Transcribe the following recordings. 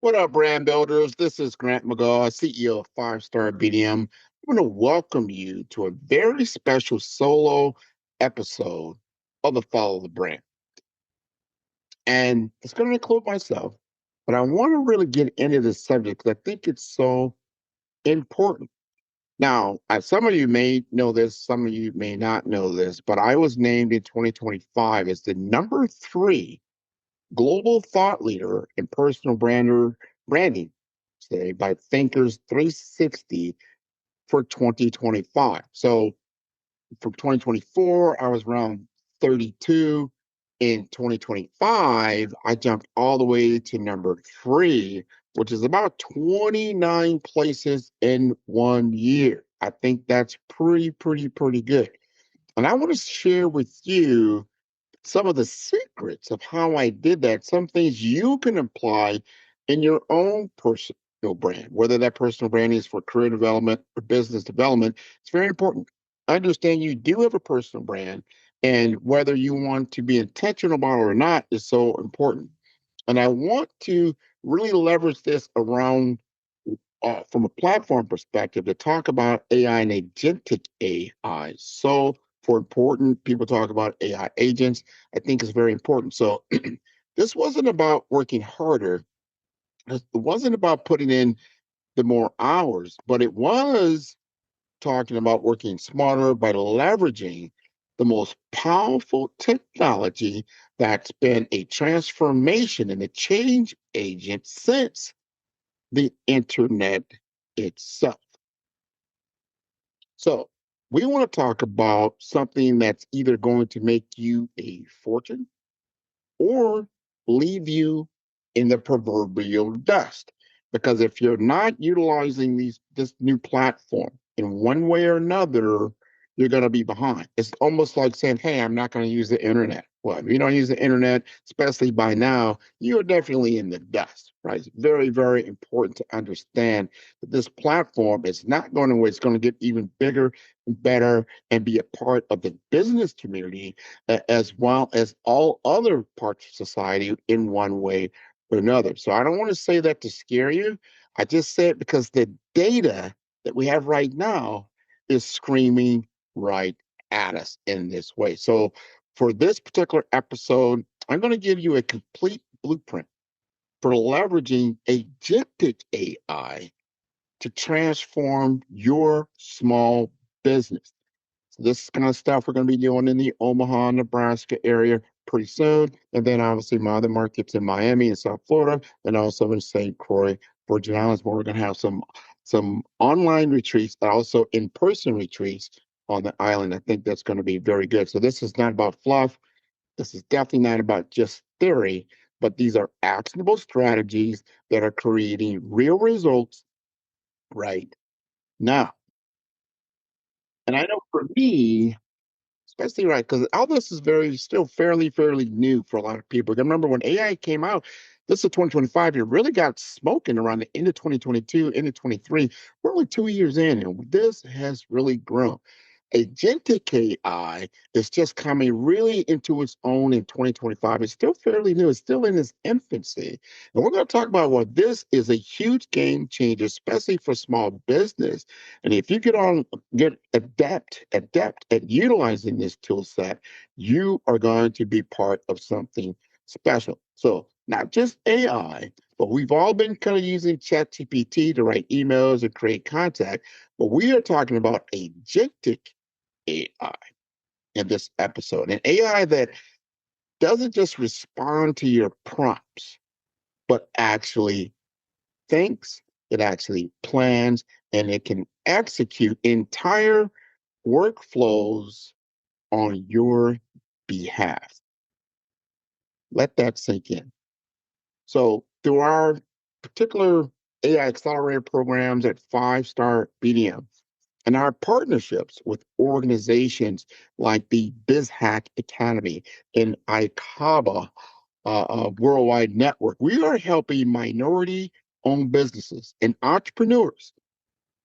What up, brand builders? This is Grant McGaugh, CEO of Five Star BDM. I want to welcome you to a very special solo episode of the Follow the Brand. And it's going to include myself, but I want to really get into this subject because I think it's so important. Now, some of you may know this, some of you may not know this, but I was named in 2025 as the number 3 global thought leader in personal branding today by Thinkers 360 for 2025. So from 2024, I was around 32. In 2025, I jumped all the way to number 3, which is about 29 places in 1 year. I think that's pretty good. And I want to share with you some of the secrets of how I did that, some things you can apply in your own personal brand, whether that personal brand is for career development or business development. It's very important. I understand you do have a personal brand, and whether you want to be intentional about it or not is so important. And I want to really leverage this around from a platform perspective to talk about AI and agentic AI. So for important, people talk about AI agents. I think it's very important. So this wasn't about working harder. It wasn't about putting in the more hours, but it was talking about working smarter by leveraging the most powerful technology that's been a transformation and a change agent since the internet itself. So, we want to talk about something that's either going to make you a fortune or leave you in the proverbial dust. Because if you're not utilizing this new platform in one way or another, you're going to be behind. It's almost like saying, "Hey, I'm not going to use the internet." Well, if you don't use the internet, especially by now, you're definitely in the dust, right? It's very important to understand that this platform is not going to, it's going to get even bigger and better and be a part of the business community as well as all other parts of society in one way or another. So I don't want to say that to scare you. I just say it because the data that we have right now is screaming right at us in this way. So for this particular episode, I'm going to give you a complete blueprint for leveraging agentic AI to transform your small business. So this kind of stuff we're going to be doing in the Omaha, Nebraska area pretty soon. And then obviously my other markets in Miami and South Florida, and also in St. Croix, Virgin Islands, where we're going to have some online retreats, but also in-person retreats on the island. I think that's going to be very good. So this is not about fluff. This is definitely not about just theory, but these are actionable strategies that are creating real results right now. And I know for me, especially right, because all this is very still fairly new for a lot of people. I remember when AI came out, this is 2025, it really got smoking around the end of 2022, end of 23. We're only 2 years in, and this has really grown. Agentic AI is just coming really into its own in 2025. It's still fairly new, it's still in its infancy. And we're going to talk about what this is a huge game changer, especially for small business. And if you get adept at utilizing this tool set, you are going to be part of something special. So not just AI, but we've all been kind of using ChatGPT to write emails and create contact. But we are talking about agentic AI in this episode, an AI that doesn't just respond to your prompts, but actually thinks, it actually plans, and it can execute entire workflows on your behalf. Let that sink in. So, through our particular AI accelerator programs at Five Star BDM and our partnerships with organizations like the BizHack Academy and ICABA Worldwide Network, we are helping minority owned businesses and entrepreneurs.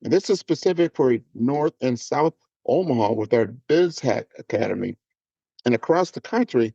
And this is specific for North and South Omaha with our BizHack Academy and across the country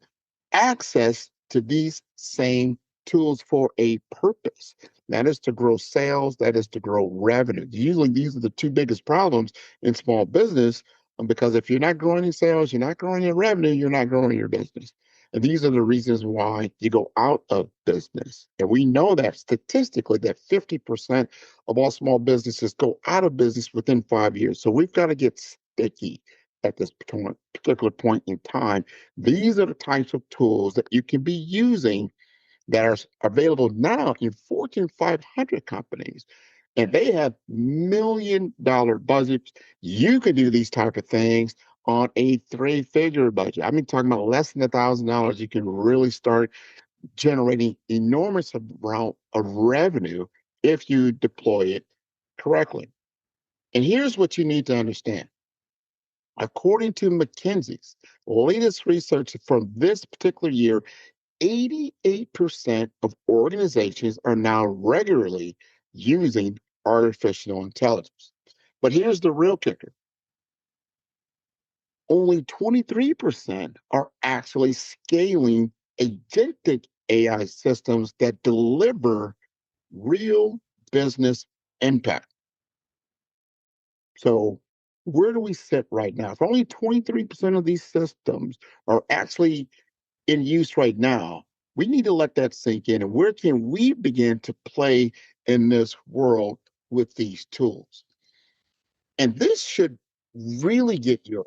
access to these same tools for a purpose. That is to grow sales, that is to grow revenue. Usually, these are the two biggest problems in small business because if you're not growing your sales, you're not growing your revenue, you're not growing your business. And these are the reasons why you go out of business. And we know that statistically that 50% of all small businesses go out of business within 5 years. So we've got to get sticky at this particular point in time. These are the types of tools that you can be using that are available now in Fortune 500 companies. And they have $1 million budgets. You can do these type of things on a three-figure budget. I mean, talking about less than $1,000, you can really start generating enormous amount of revenue if you deploy it correctly. And here's what you need to understand. According to McKinsey's latest research from this particular year, 88% of organizations are now regularly using artificial intelligence. But here's the real kicker. Only 23% are actually scaling agentic AI systems that deliver real business impact. So where do we sit right now? If only 23% of these systems are actually in use right now, we need to let that sink in. And where can we begin to play in this world with these tools? And this should really get your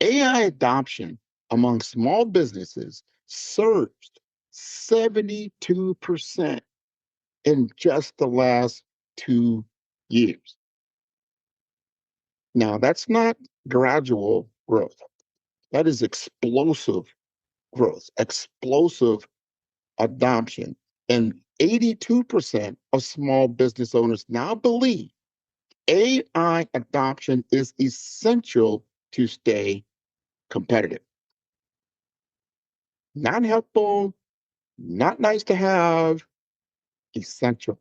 AI adoption among small businesses surged 72% in just the last 2 years. Now, that's not gradual growth. That is explosive growth, explosive adoption. And 82% of small business owners now believe AI adoption is essential to stay competitive. Not helpful, not nice to have, essential.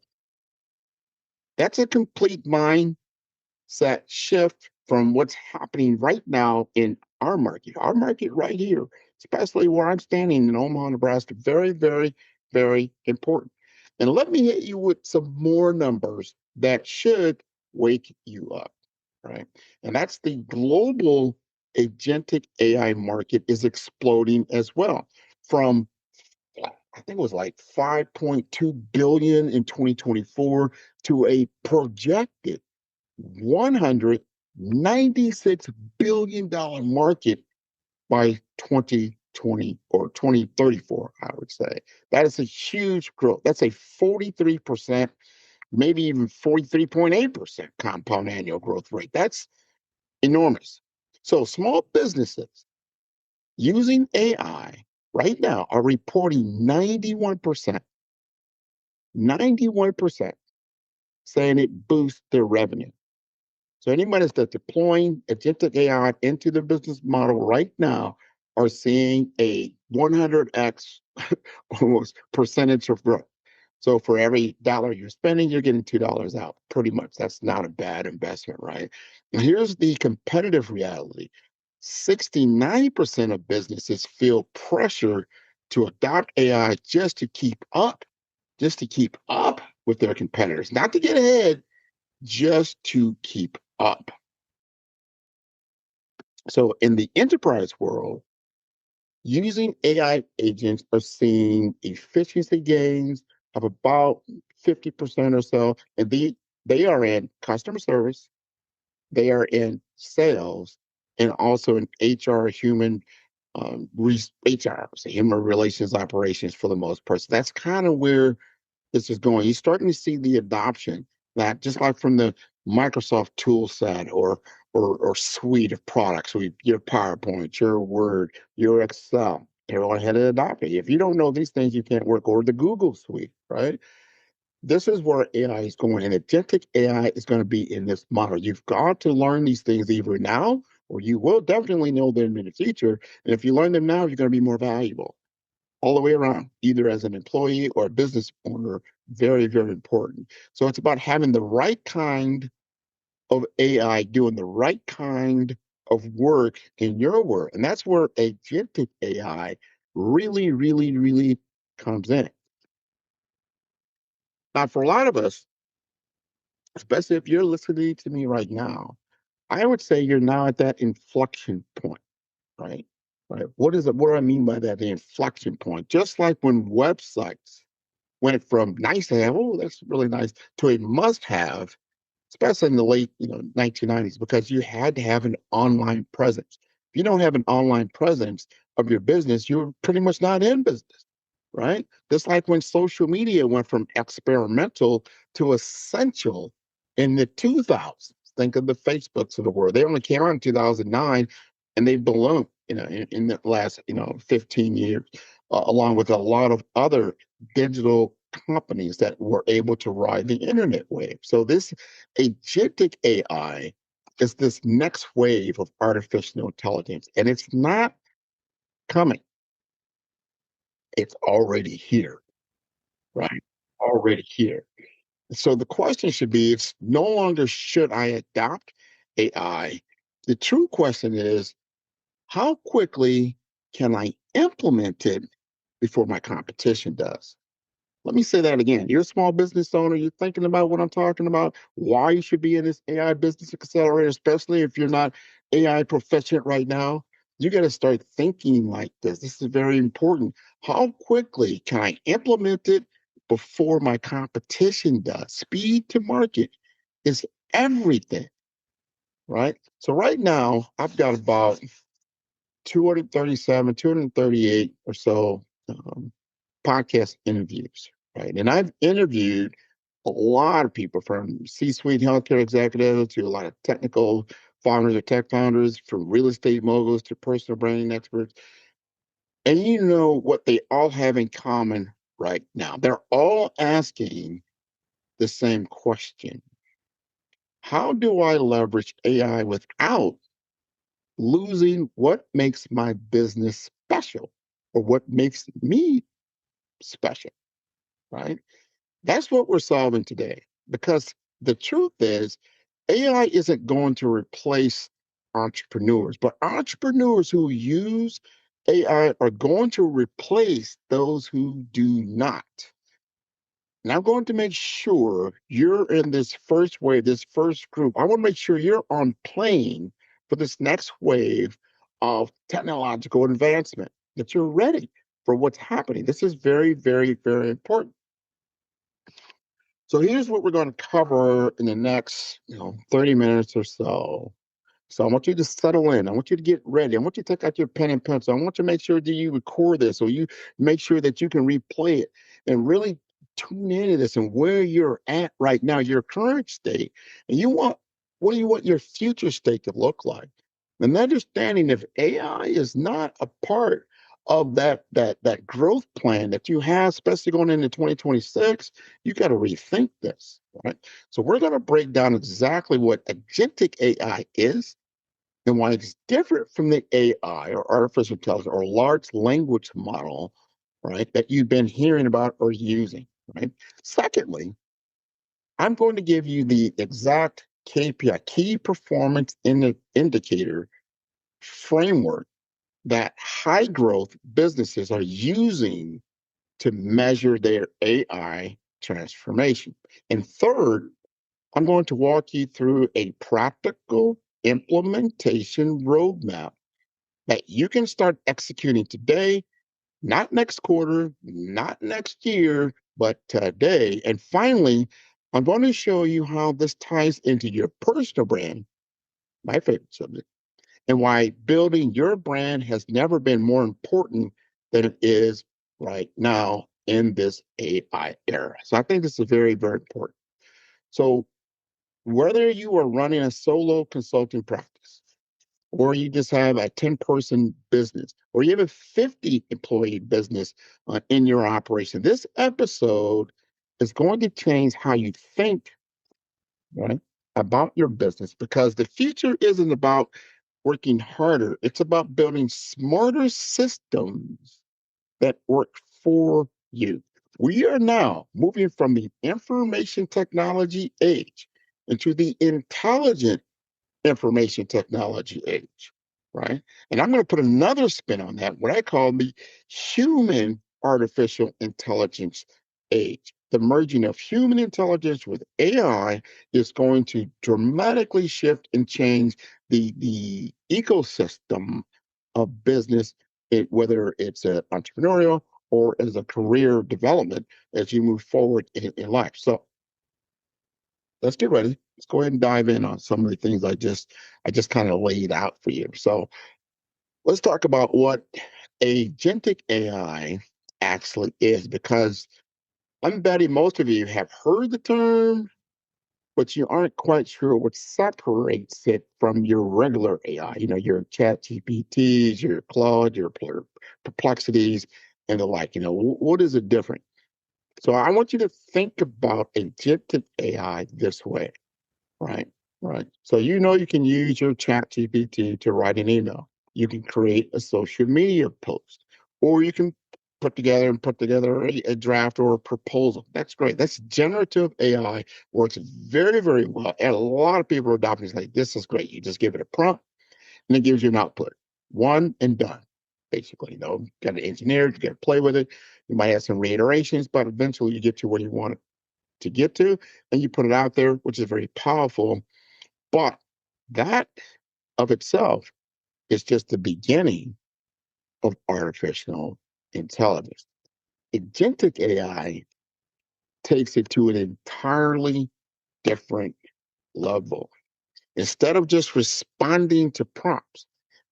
That's a complete mindset shift from what's happening right now in our market right here, especially where I'm standing in Omaha, Nebraska. Very, very, very important. And let me hit you with some more numbers that should wake you up, right? And that's the global agentic AI market is exploding as well from I think it was like 5.2 billion in 2024 to a projected $196 billion market by 2020 or 2034, I would say. That is a huge growth. That's a 43%, maybe even 43.8% compound annual growth rate. That's enormous. So small businesses using AI right now are reporting 91% saying it boosts their revenue. So anybody that's deploying agentic AI into their business model right now are seeing a 100x almost percentage of growth. So for every dollar you're spending, you're getting $2 out. Pretty much. That's not a bad investment, right? And here's the competitive reality. 69% of businesses feel pressure to adopt AI just to keep up with their competitors, not to get ahead, just to keep up. So in the enterprise world, using AI agents are seeing efficiency gains of about 50% or so. And they are in customer service, they are in sales, and also in HR, HR, so human relations operations for the most part. So that's kind of where this is going. You're starting to see the adoption that just like from the Microsoft tool set or suite of products, your PowerPoint, your Word, your Excel, everyone had to adopt it. If you don't know these things, you can't work. Or the Google suite, right? This is where AI is going, and agentic AI is going to be in this model. You've got to learn these things either now, or you will definitely know them in the future. And if you learn them now, you're going to be more valuable all the way around, either as an employee or a business owner. Very, very important. So it's about having the right kind of AI doing the right kind of work in your work. And that's where agentic AI really, really, really comes in. Now, for a lot of us, especially if you're listening to me right now, I would say you're now at that inflection point, right? Right. What is it? What do I mean by that? The inflection point. Just like when websites went from nice to have, oh, that's really nice, to a must have, especially in the late 1990s, because you had to have an online presence. If you don't have an online presence of your business, you're pretty much not in business, right? Just like when social media went from experimental to essential in the 2000s. Think of the Facebooks of the world. They only came out in 2009, and they've ballooned in the last 15 years, along with a lot of other digital companies that were able to ride the internet wave. So this agentic AI is this next wave of artificial intelligence, and it's not coming. It's already here, right? Already here. So the question should be, it's no longer should I adopt AI? The true question is, how quickly can I implement it before my competition does? Let me say that again. You're a small business owner. You're thinking about what I'm talking about, why you should be in this AI business accelerator, especially if you're not AI proficient right now. You got to start thinking like this. This is very important. How quickly can I implement it before my competition does? Speed to market is everything, right? So right now, I've got about 237, 238 or so podcast interviews, right? And I've interviewed a lot of people, from C-suite healthcare executives to a lot of technical founders or tech founders, from real estate moguls to personal branding experts. And you know what they all have in common right now? They're all asking the same question. How do I leverage AI without losing what makes my business special, or what makes me special, right? That's what we're solving today. Because the truth is, AI isn't going to replace entrepreneurs, but entrepreneurs who use AI are going to replace those who do not. And I'm going to make sure you're in this first wave, this first group. I want to make sure you're on plane for this next wave of technological advancement, that you're ready for what's happening. This is very, very, very important. So here's what we're going to cover in the next, 30 minutes or so. So I want you to settle in. I want you to get ready. I want you to take out your pen and pencil. I want you to make sure that you record this, or you make sure that you can replay it and really tune into this and where you're at right now, your current state. And what do you want your future state to look like? And understanding if AI is not a part of that growth plan that you have, especially going into 2026, you got to rethink this, right? So we're going to break down exactly what agentic AI is and why it's different from the AI, or artificial intelligence, or large language model, right, that you've been hearing about or using, right? Secondly, I'm going to give you the exact KPI, key performance indicator framework, that high growth businesses are using to measure their AI transformation. And third, I'm going to walk you through a practical implementation roadmap that you can start executing today, not next quarter, not next year, but today. And finally, I'm going to show you how this ties into your personal brand, my favorite subject, and why building your brand has never been more important than it is right now in this AI era. So I think this is very, very important. So whether you are running a solo consulting practice, or you just have a 10-person business, or you have a 50 employee business in your operation, this episode is going to change how you think, right, about your business, because the future isn't about working harder. It's about building smarter systems that work for you. We are now moving from the information technology age into the intelligent information technology age, right? And I'm going to put another spin on that, what I call the human artificial intelligence age. the merging of human intelligence with AI is going to dramatically shift and change the ecosystem of business, whether it's entrepreneurial or as a career development as you move forward in life. So let's get ready. Let's go ahead and dive in on some of the things I just kind of laid out for you. So let's talk about what agentic AI actually is, because I'm betting most of you have heard the term, but you aren't quite sure what separates it from your regular AI, your chat GPTs, your Claude, your perplexities, and the like. What is it different? So I want you to think about agentic AI this way. Right, right. So you can use your chat GPT to write an email. You can create a social media post, or you can put together a draft or a proposal. That's great. That's generative AI. Works very, very well. And a lot of people are adopting it. Like, this is great. You just give it a prompt and it gives you an output. One and done. Basically, got to engineer it, you got to play with it. You might have some reiterations, but eventually you get to where you want it to get to, and you put it out there, which is very powerful. But that of itself is just the beginning of artificial intelligence. Agentic AI takes it to an entirely different level. Instead of just responding to prompts,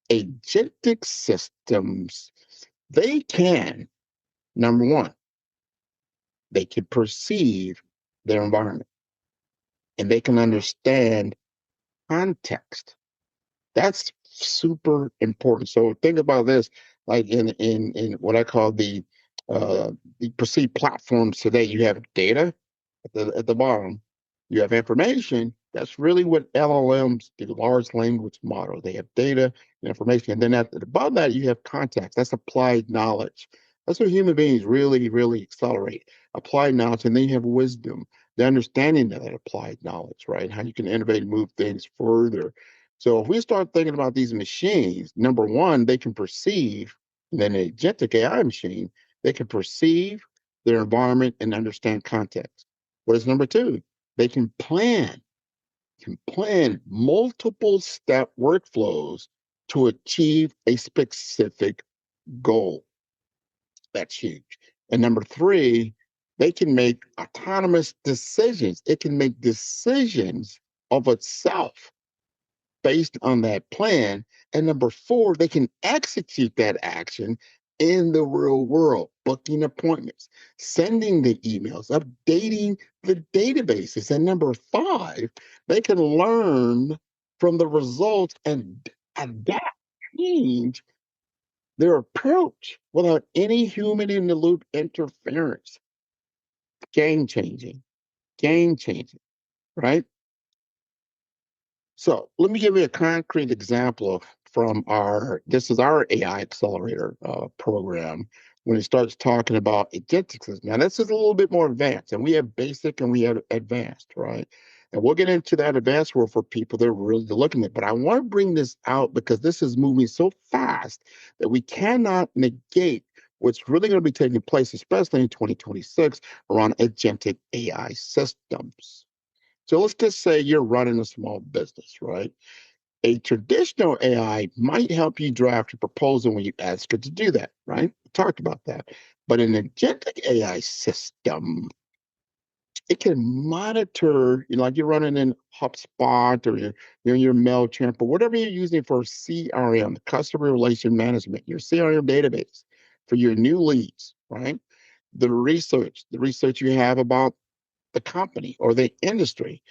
agentic systems, they can, number one, they can perceive their environment and they can understand context. That's super important. So think about this, like in what I call the perceived platforms today. You have data at the bottom. You have information. That's really what LLMs, the large language model. They have data and information, and then above that you have context. That's applied knowledge. That's what human beings really, really accelerate. Applied knowledge, and then you have wisdom, the understanding of that applied knowledge, right? How you can innovate and move things further. So if we start thinking about these machines, number one, they can perceive, and then an agentic AI machine, they can perceive their environment and understand context. What is number two? They can plan multiple step workflows to achieve a specific goal. That's huge. And number three, they can make autonomous decisions. It can make decisions of itself based on that plan. And number four, they can execute that action in the real world, booking appointments, sending the emails, updating the databases. And number five, they can learn from the results and adapt, change their approach without any human in the loop interference. Game changing, game changing, right? So let me give you a concrete example from this is our AI accelerator program when it starts talking about agentic. Now, this is a little bit more advanced, and we have basic and we have advanced, right? And we'll get into that advanced world for people that are really looking at it. But I want to bring this out because this is moving so fast that we cannot negate what's really going to be taking place, especially in 2026, around agentic AI systems. So let's just say you're running a small business, right? A traditional AI might help you draft a proposal when you ask it to do that, right? We talked about that. But an agentic AI system, it can monitor, like you're running in HubSpot or you're in your MailChimp or whatever you're using for CRM, customer relation management, your CRM database for your new leads, right? The research you have about the company or the industry,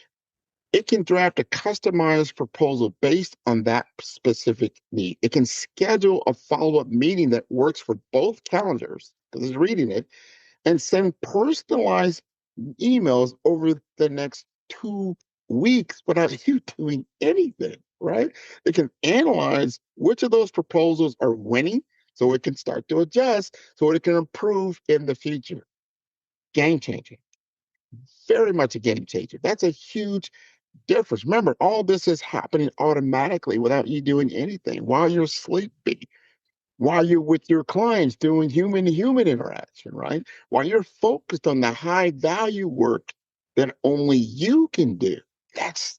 it can draft a customized proposal based on that specific need. It can schedule a follow-up meeting that works for both calendars, because it's reading it, and send personalized emails over the next 2 weeks without you doing anything, right? It can analyze which of those proposals are winning so it can start to adjust so it can improve in the future. Game changing. Very much a game changer. That's a huge difference. Remember, all this is happening automatically without you doing anything while you're sleeping. while you're with your clients doing human to human interaction, right? While you're focused on the high value work that only you can do. That's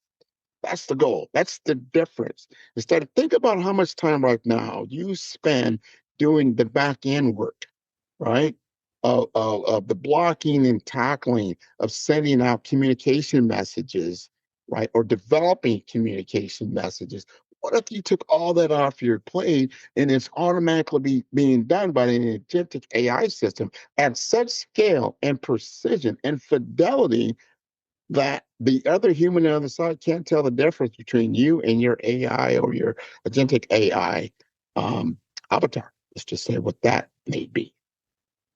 that's the goal. That's the difference. Instead of think about how much time right now you spend doing the back end work, right? Of the blocking and tackling, of sending out communication messages, right? Or developing communication messages. What if you took all that off your plate and it's automatically being done by an agentic AI system at such scale and precision and fidelity that the other human on the other side can't tell the difference between you and your AI or your agentic AI um, avatar. Let's just say what that may be.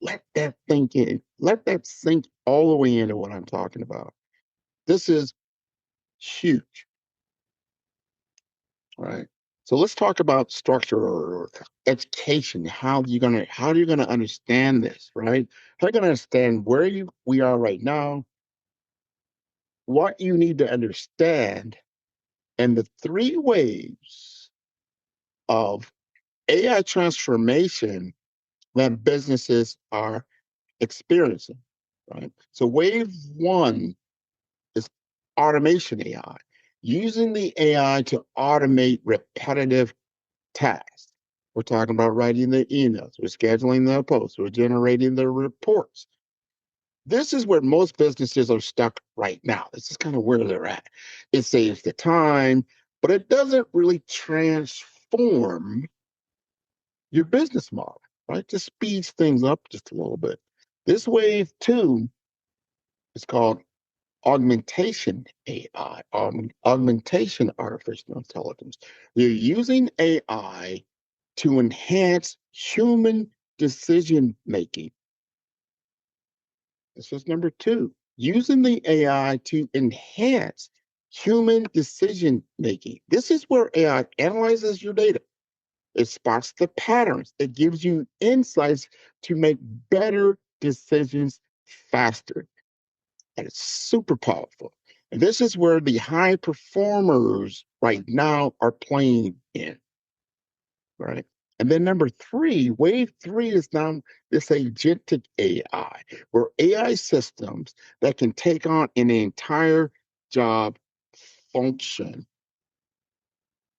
Let that think in. Let that sink all the way into what I'm talking about. This is huge, right? So let's talk about structure or education. How are you gonna understand this, right? How are you gonna understand where we are right now, what you need to understand, and the three waves of AI transformation that businesses are experiencing, right? So, wave one is automation AI, using the AI to automate repetitive tasks. We're talking about writing the emails, we're scheduling the posts, we're generating the reports. This is where most businesses are stuck right now. This is kind of where they're at. It saves the time, but it doesn't really transform your business model, right? Just speeds things up just a little bit. This wave two is called augmentation AI, augmentation artificial intelligence. You're using AI to enhance human decision making. This is number two, using the AI to enhance human decision making. This is where AI analyzes your data. It spots the patterns. It gives you insights to make better decisions faster. And it's super powerful. And this is where the high performers right now are playing in, right? And then number three, wave three is now this agentic AI, where AI systems that can take on an entire job function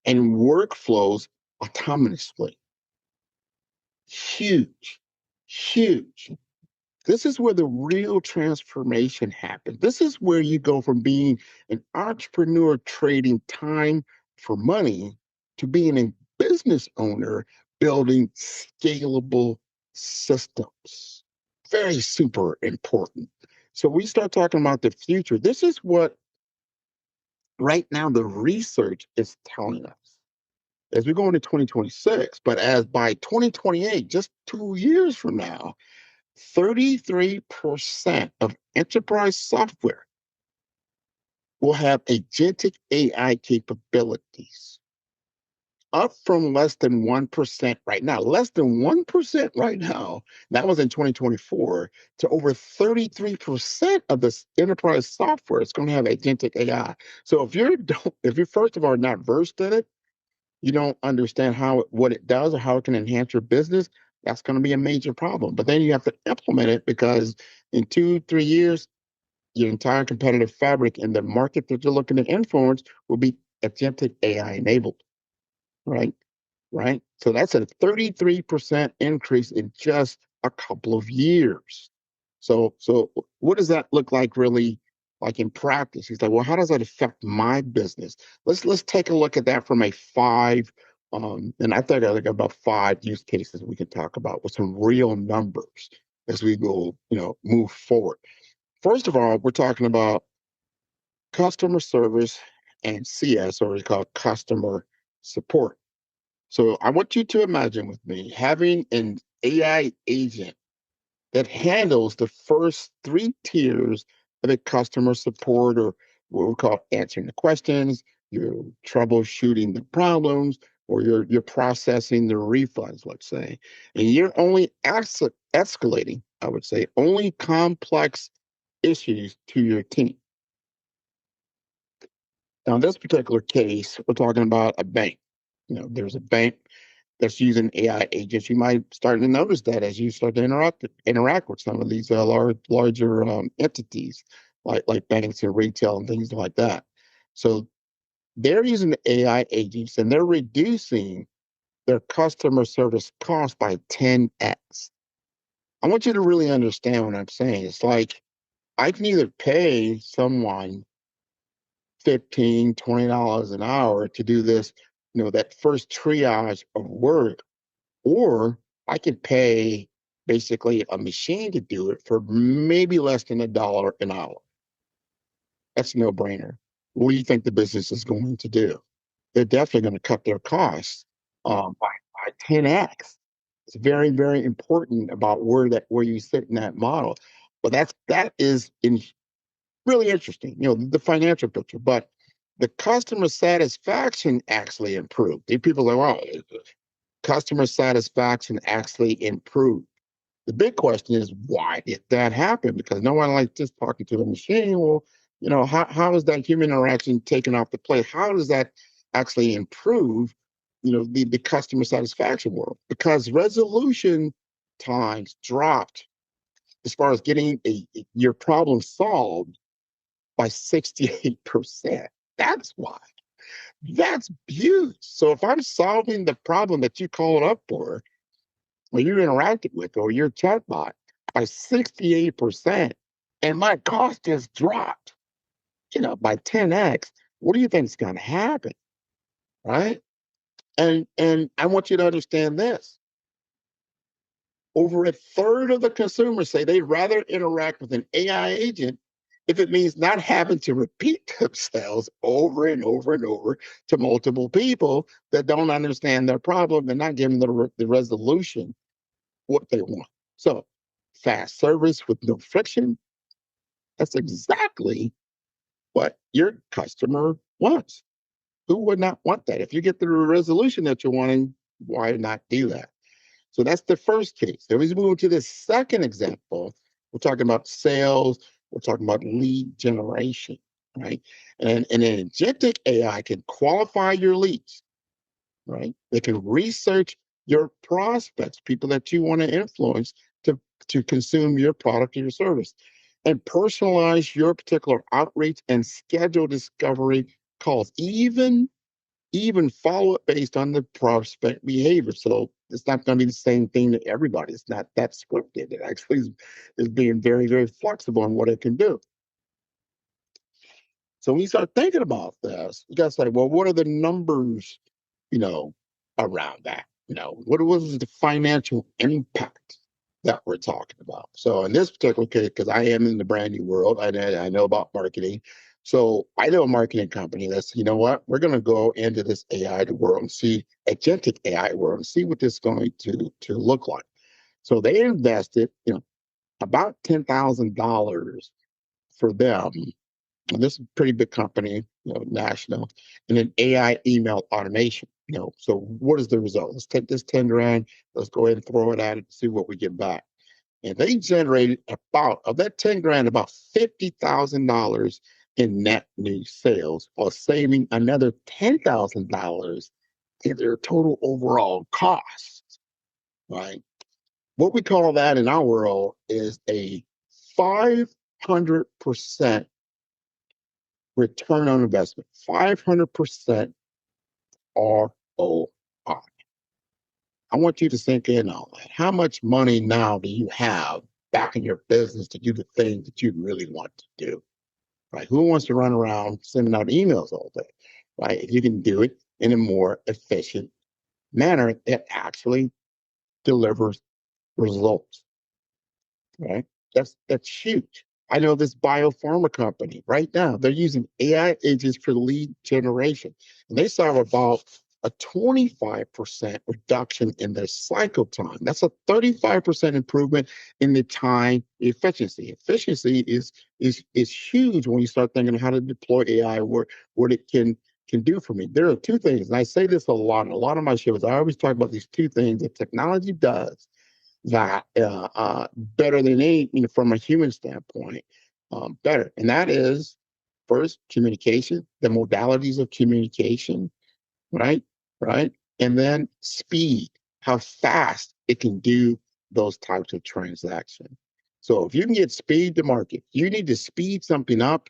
and workflows autonomously. Huge, huge. This is where the real transformation happens. This is where you go from being an entrepreneur trading time for money to being a business owner building scalable systems. Very super important. So we start talking about the future. This is what right now the research is telling us as we go into 2026, but as by 2028, just 2 years from now, 33% of enterprise software will have agentic AI capabilities, up from less than 1% right now. Less than 1% right now, that was in 2024, to over 33% of this enterprise software is going to have agentic AI. So if you're first of all not versed in it, you don't understand what it does or how it can enhance your business, that's going to be a major problem. But then you have to implement it because in 2, 3 years, your entire competitive fabric in the market that you're looking to influence will be agentic AI enabled, right? Right. So that's a 33% increase in just a couple of years. So what does that look like really like in practice? He's like, well, how does that affect my business? Let's take a look at that from a five. And I think I think about five use cases we can talk about with some real numbers as we go, move forward. First of all, we're talking about customer service and CS, or we call customer support. So I want you to imagine with me having an AI agent that handles the first three tiers of a customer support, or what we call answering the questions, you're troubleshooting the problems, or you're processing the refunds, let's say. And you're only escalating, I would say, only complex issues to your team. Now, in this particular case, we're talking about a bank. There's a bank that's using AI agents, you might start to notice that as you start to interact with some of these larger entities, like banks and retail and things like that. So they're using the AI agents and they're reducing their customer service cost by 10x. I want you to really understand what I'm saying. It's like I can either pay someone $15, $20 an hour to do this, that first triage of work, or I could pay basically a machine to do it for maybe less than $1 an hour. That's a no-brainer. What do you think the business is going to do? They're definitely going to cut their costs by 10x. It's very, very important about where you sit in that model. But that is really interesting, the financial picture. But the customer satisfaction actually improved. People are like, well, customer satisfaction actually improved. The big question is, why did that happen? Because no one likes just talking to a machine. Well, how is that human interaction taken off the plate? How does that actually improve, the customer satisfaction world? Because resolution times dropped as far as getting your problem solved by 68%. That's why. That's huge. So if I'm solving the problem that you called up for, or you interacted with, or your chatbot by 68%, and my cost just dropped, by 10x, what do you think is going to happen? Right? And I want you to understand this. Over a third of the consumers say they'd rather interact with an AI agent if it means not having to repeat themselves over and over and over to multiple people that don't understand their problem and not giving the resolution what they want. So fast service with no friction, that's exactly what your customer wants. Who would not want that? If you get the resolution that you're wanting, why not do that? So that's the first case. Then we move to the second example. We're talking about sales. We're talking about lead generation, right? And an agentic AI can qualify your leads, right? They can research your prospects, people that you want to influence to consume your product or your service, and personalize your particular outreach and schedule discovery calls, even follow it based on the prospect behavior. So it's not going to be the same thing to everybody. It's not that scripted. It actually is being very, very flexible in what it can do. So when you start thinking about this, you got to say, well, what are the numbers, around that? What was the financial impact that we're talking about? So in this particular case, because I am in the brand new world, I know about marketing. So I know a marketing company that's, what, we're going to go into this AI world and see agentic AI world and see what this is going to look like. So they invested, about $10,000 for them. And this is a pretty big company, national, and an AI email automation. So what is the result? Let's take this 10 grand, let's go ahead and throw it at it and see what we get back. And they generated of that 10 grand, about $50,000 in net new sales, or saving another $10,000 in their total overall cost, right? What we call that in our world is a 500% return on investment, 500% ROI. I want you to sink in on that. How much money now do you have back in your business to do the things that you really want to do? Right? Who wants to run around sending out emails all day? Right? If you can do it in a more efficient manner that actually delivers results. Right? That's huge. I know this biopharma company right now, they're using AI agents for lead generation. And they saw about a 25% reduction in their cycle time. That's a 35% improvement in the time efficiency. Efficiency is huge when you start thinking of how to deploy AI, what it can do for me. There are two things, and I say this a lot of my shows. I always talk about these two things that technology does that better than any, from a human standpoint, better. And that is, first, communication, the modalities of communication, right? Right. and then speed, how fast it can do those types of transactions. So if you can get speed to market, you need to speed something up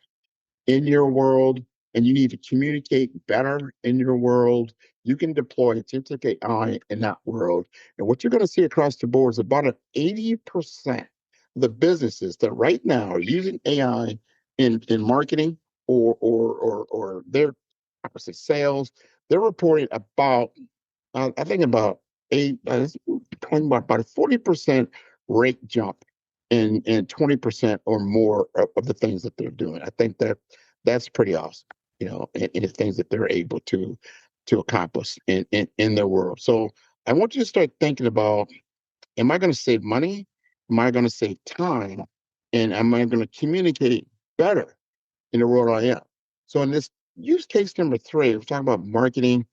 in your world, and you need to communicate better in your world. You can deploy agentic AI in that world. And what you're going to see across the board is about an 80% of the businesses that right now are using AI in marketing or their opposite sales, they're reporting about I think about eight, talking about a 40% rate jump in 20% or more of the things that they're doing. I think that's pretty awesome, in the things that they're able to accomplish in their world. So I want you to start thinking about, am I going to save money? Am I going to save time? And am I going to communicate better in the world I am? So in this use case number three, we're talking about marketing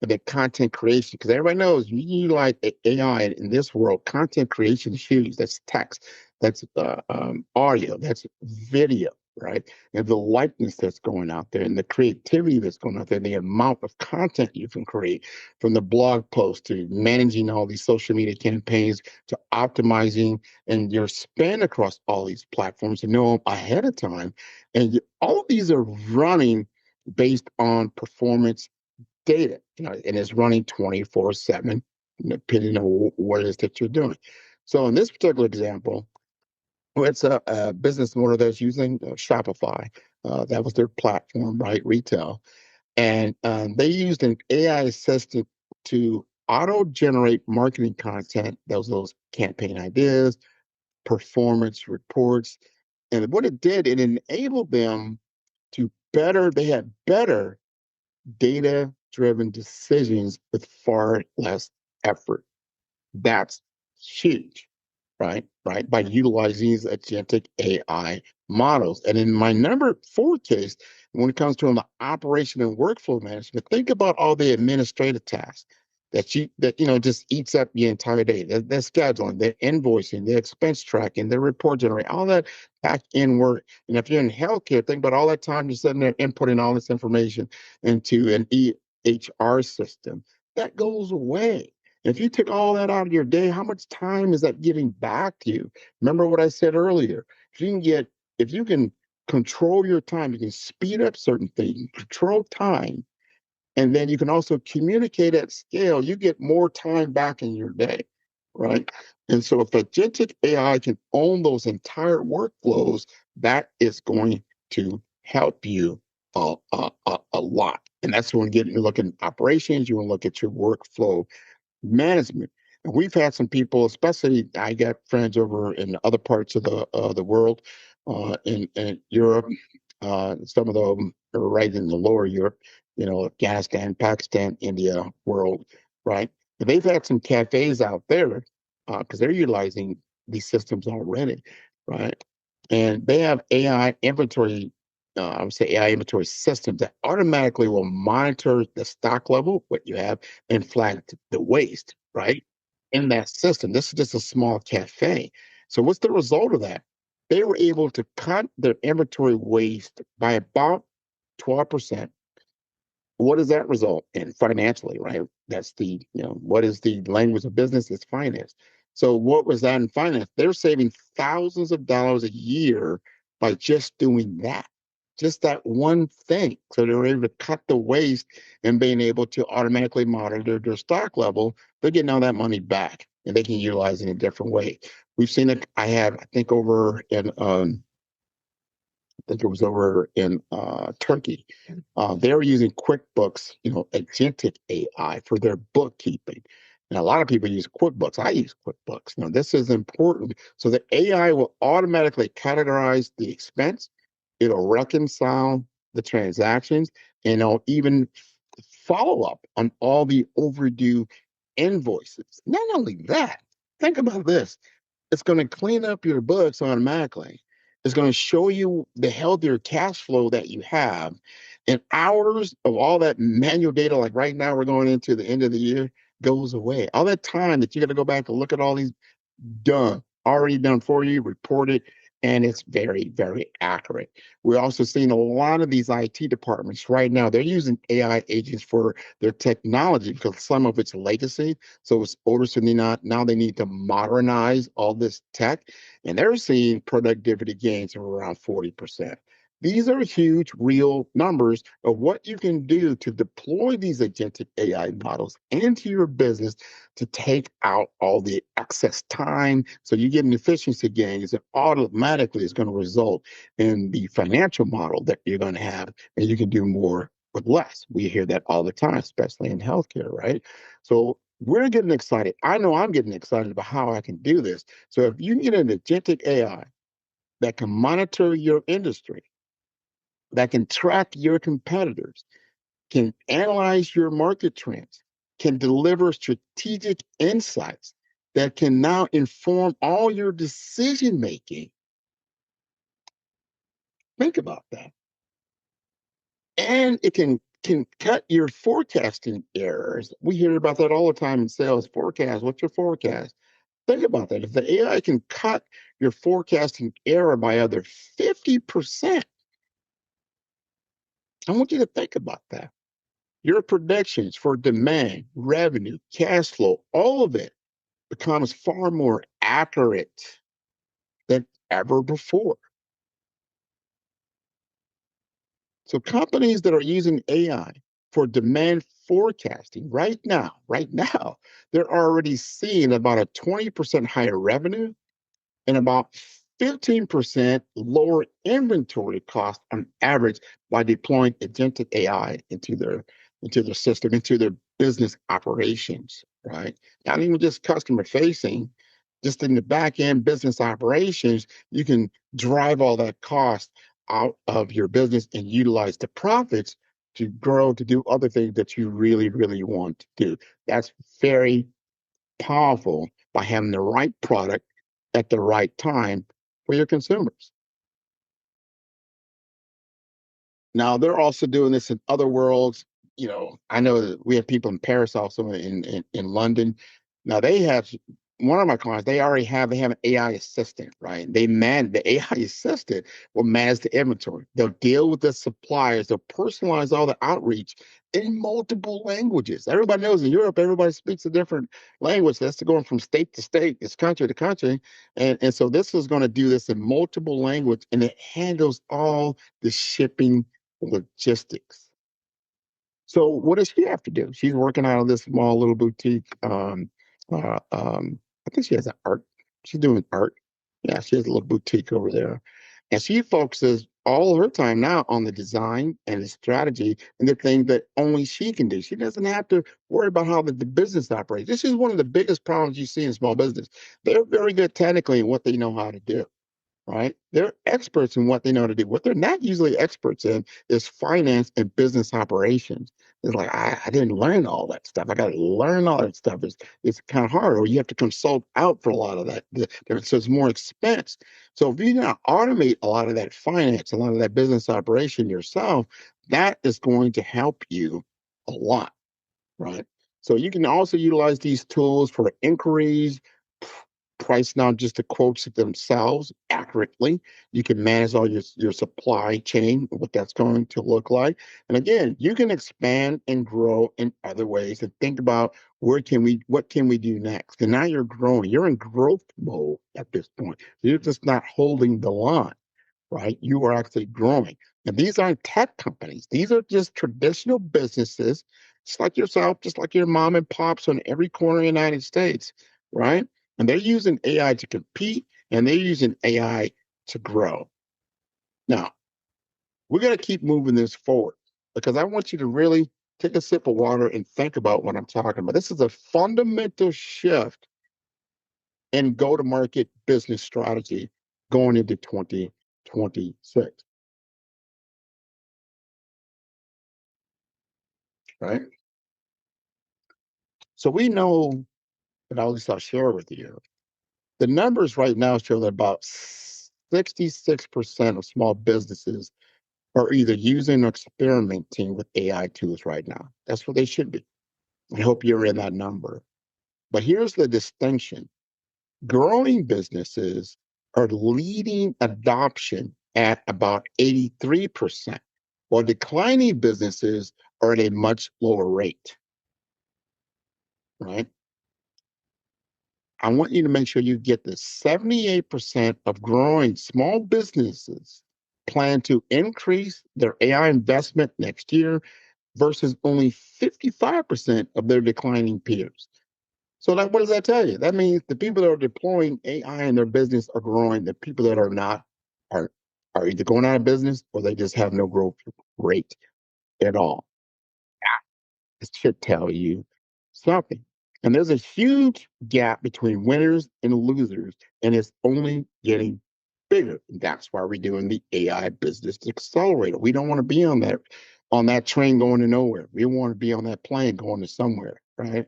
the content creation, because everybody knows you utilize AI in this world. Content creation is huge. That's text, that's audio, that's video, right? And the likeness that's going out there, and the creativity that's going out there, the amount of content you can create, from the blog post to managing all these social media campaigns to optimizing and your spend across all these platforms to know ahead of time. And all of these are running based on performance data, and it's running 24/7, depending on what it is that you're doing. So in this particular example, it's a business model that's using Shopify. That was their platform, right? Retail. And they used an AI assistant to auto-generate marketing content. Those campaign ideas, performance reports. And what it did, it enabled them they had better data-driven decisions with far less effort. That's huge, right? Right. By utilizing these agentic AI models. And in my number four case, when it comes to the operation and workflow management, think about all the administrative tasks that just eats up the entire day. The scheduling, the invoicing, the expense tracking, the report generating, all that back end work. And if you're in healthcare, think about all that time you're sitting there inputting all this information into an EHR system. That goes away. If you took all that out of your day, how much time is that giving back to you? Remember what I said earlier. If you can control your time, you can speed up certain things, control time, and then you can also communicate at scale, you get more time back in your day, right? And so if agentic AI can own those entire workflows, that is going to help you a lot. And that's when you look at operations, you want to look at your workflow management. And we've had some people, especially I got friends over in other parts of the world, in Europe. Some of them are right in the lower Europe, Afghanistan, Pakistan, India world, right? But they've had some cafes out there because they're utilizing these systems already, right? And they have AI inventory. I would say AI inventory systems that automatically will monitor the stock level, what you have, and flag the waste, right? In that system. This is just a small cafe. So what's the result of that? They were able to cut their inventory waste by about 12%. What does that result in financially, right? That's what is the language of business? It's finance. So what was that in finance? They're saving thousands of dollars a year by just doing that, just that one thing. So they were able to cut the waste and being able to automatically monitor their stock level. They're getting all that money back and they can utilize it in a different way. We've seen it. I think over in I think it was over in Turkey. They were using QuickBooks, agentic AI for their bookkeeping. And a lot of people use QuickBooks. I use QuickBooks. Now, this is important. So the AI will automatically categorize the expense. It'll reconcile the transactions, and it'll even follow up on all the overdue invoices. Not only that, think about this. It's going to clean up your books automatically. It's going to show you the healthier cash flow that you have. And hours of all that manual data, like right now, we're going into the end of the year, goes away. All that time that you got to go back and look at all these already done for you, reported. and it's very, very accurate. We're also seeing a lot of these IT departments right now, they're using AI agents for their technology because some of it's legacy. So it's older, so now they need to modernize all this tech, and they're seeing productivity gains of around 40%. These are huge, real numbers of what you can do to deploy these agentic AI models into your business to take out all the excess time. So you get an efficiency gains that automatically is going to result in the financial model that you're going to have, and you can do more with less. We hear that all the time, especially in healthcare, right? So we're getting excited. I know I'm getting excited about how I can do this. So if you can get an agentic AI that can monitor your industry, that can track your competitors, can analyze your market trends, can deliver strategic insights that can now inform all your decision making. Think about that. And it can cut your forecasting errors. We hear about that all the time in sales. Forecast, what's your forecast? Think about that. If the AI can cut your forecasting error by other 50%, I want you to think about that. Your predictions for demand, revenue, cash flow, all of it becomes far more accurate than ever before. So companies that are using AI for demand forecasting right now, they're already seeing about a 20% higher revenue and about 15% lower inventory cost on average by deploying agentic AI into their system, into their business operations, right? Not even just customer facing, just in the back end business operations, you can drive all that cost out of your business and utilize the profits to grow, to do other things that you really, really want to do. That's very powerful by having the right product at the right time for your consumers. Now they're also doing this in other worlds. You know, I know that we have people in Paris, also in London. Now they have one of my clients. They have an AI assistant, right? The AI assistant will manage the inventory. They'll deal with the suppliers. They'll personalize all the outreach in multiple languages. Everybody knows in Europe, everybody speaks a different language. That's going from state to state, it's country to country, and so this is going to do this in multiple language, and it handles all the shipping logistics. So what does she have to do? She's working out of this small little boutique. I think she has an art. She's doing art. Yeah, she has a little boutique over there, and she focuses all her time now on the design and the strategy and the thing that only she can do. She doesn't have to worry about how the business operates. This is one of the biggest problems you see in small business. They're very good technically in what they know how to do, right? They're experts in what they know to do. What they're not usually experts in is finance and business operations. It's like, I didn't learn all that stuff. I got to learn all that stuff. It's kind of hard, or you have to consult out for a lot of that. So it's more expense. So if you now automate a lot of that finance, a lot of that business operation yourself, that is going to help you a lot, right? So you can also utilize these tools for inquiries, price not just the quotes themselves accurately. You can manage all your supply chain, what that's going to look like. And again, you can expand and grow in other ways and think about what can we do next? And now you're growing. You're in growth mode at this point. You're just not holding the line, right? You are actually growing. And these aren't tech companies. These are just traditional businesses, just like yourself, just like your mom and pops on every corner of the United States, right? And they're using AI to compete, and they're using AI to grow. Now, we're going to keep moving this forward because I want you to really take a sip of water and think about what I'm talking about. This is a fundamental shift in go-to-market business strategy going into 2026, right? So we know, and I'll share with you, the numbers right now show that about 66% of small businesses are either using or experimenting with AI tools right now. That's what they should be. I hope you're in that number. But here's the distinction. Growing businesses are leading adoption at about 83%, while declining businesses are at a much lower rate, right? I want you to make sure you get this. 78% of growing small businesses plan to increase their AI investment next year versus only 55% of their declining peers. So that, what does that tell you? That means the people that are deploying AI in their business are growing. The people that are not are are either going out of business or they just have no growth rate at all. It should tell you something. And there's a huge gap between winners and losers, and it's only getting bigger. That's why we're doing the AI business accelerator. We don't want to be on that train going to nowhere. We want to be on that plane going to somewhere, right?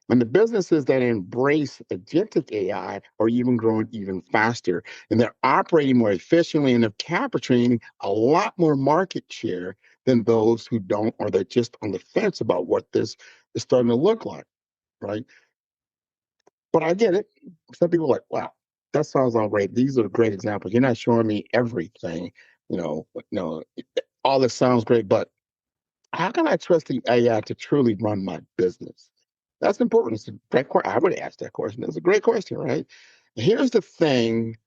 And the businesses that embrace agentic AI are even growing even faster. And they're operating more efficiently and they're capturing a lot more market share than those who don't, or they're just on the fence about what this is starting to look like, right? But I get it. Some people are like, wow, that sounds all great. These are great examples. You're not showing me everything, all this sounds great, but how can I trust the AI to truly run my business? That's important. It's a great question. I would ask that question. It's a great question, right? Here's the thing: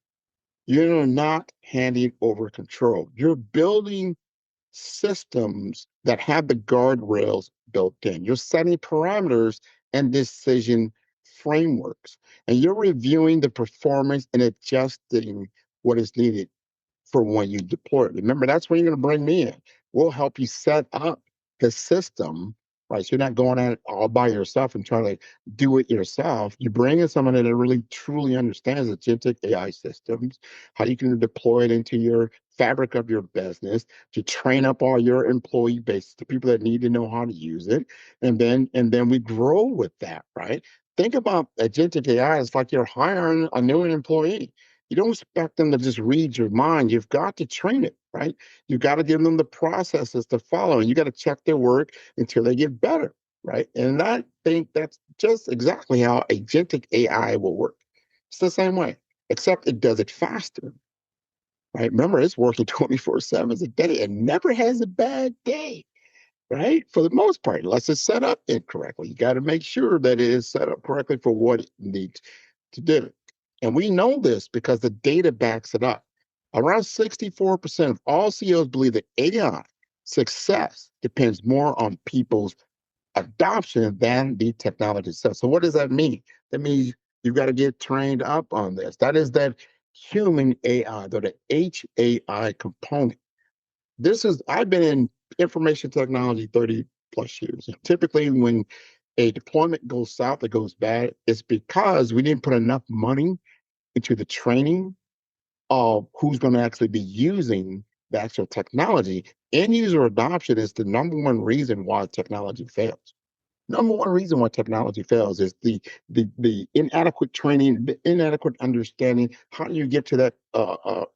you're not handing over control. You're building systems that have the guardrails built in. You're setting parameters and decision frameworks, and you're reviewing the performance and adjusting what is needed for when you deploy it. Remember, that's when you're going to bring me in. We'll help you set up the system, right? So you're not going at it all by yourself and trying to do it yourself. You bring in someone that really truly understands agentic AI systems, how you can deploy it into your fabric of your business to train up all your employee base, the people that need to know how to use it, and then we grow with that, right? Think about agentic AI as like you're hiring a new employee. You don't expect them to just read your mind. You've got to train it, right? You've got to give them the processes to follow, and you got to check their work until they get better, right? And I think that's just exactly how agentic AI will work. It's the same way, except it does it faster, right? Remember, it's working 24/7 a day and never has a bad day, right? For the most part, unless it's set up incorrectly. You got to make sure that it is set up correctly for what it needs to do. And we know this because the data backs it up. Around 64% of all CEOs believe that AI success depends more on people's adoption than the technology itself. So what does that mean? That means you've got to get trained up on this. That is that human AI, or the HAI component. I've been in information technology 30 plus years. And typically when a deployment goes south, it goes bad, it's because we didn't put enough money into the training of who's going to actually be using the actual technology. End user adoption is the number one reason why technology fails. Number one reason why technology fails is the inadequate training, the inadequate understanding. How do you get to that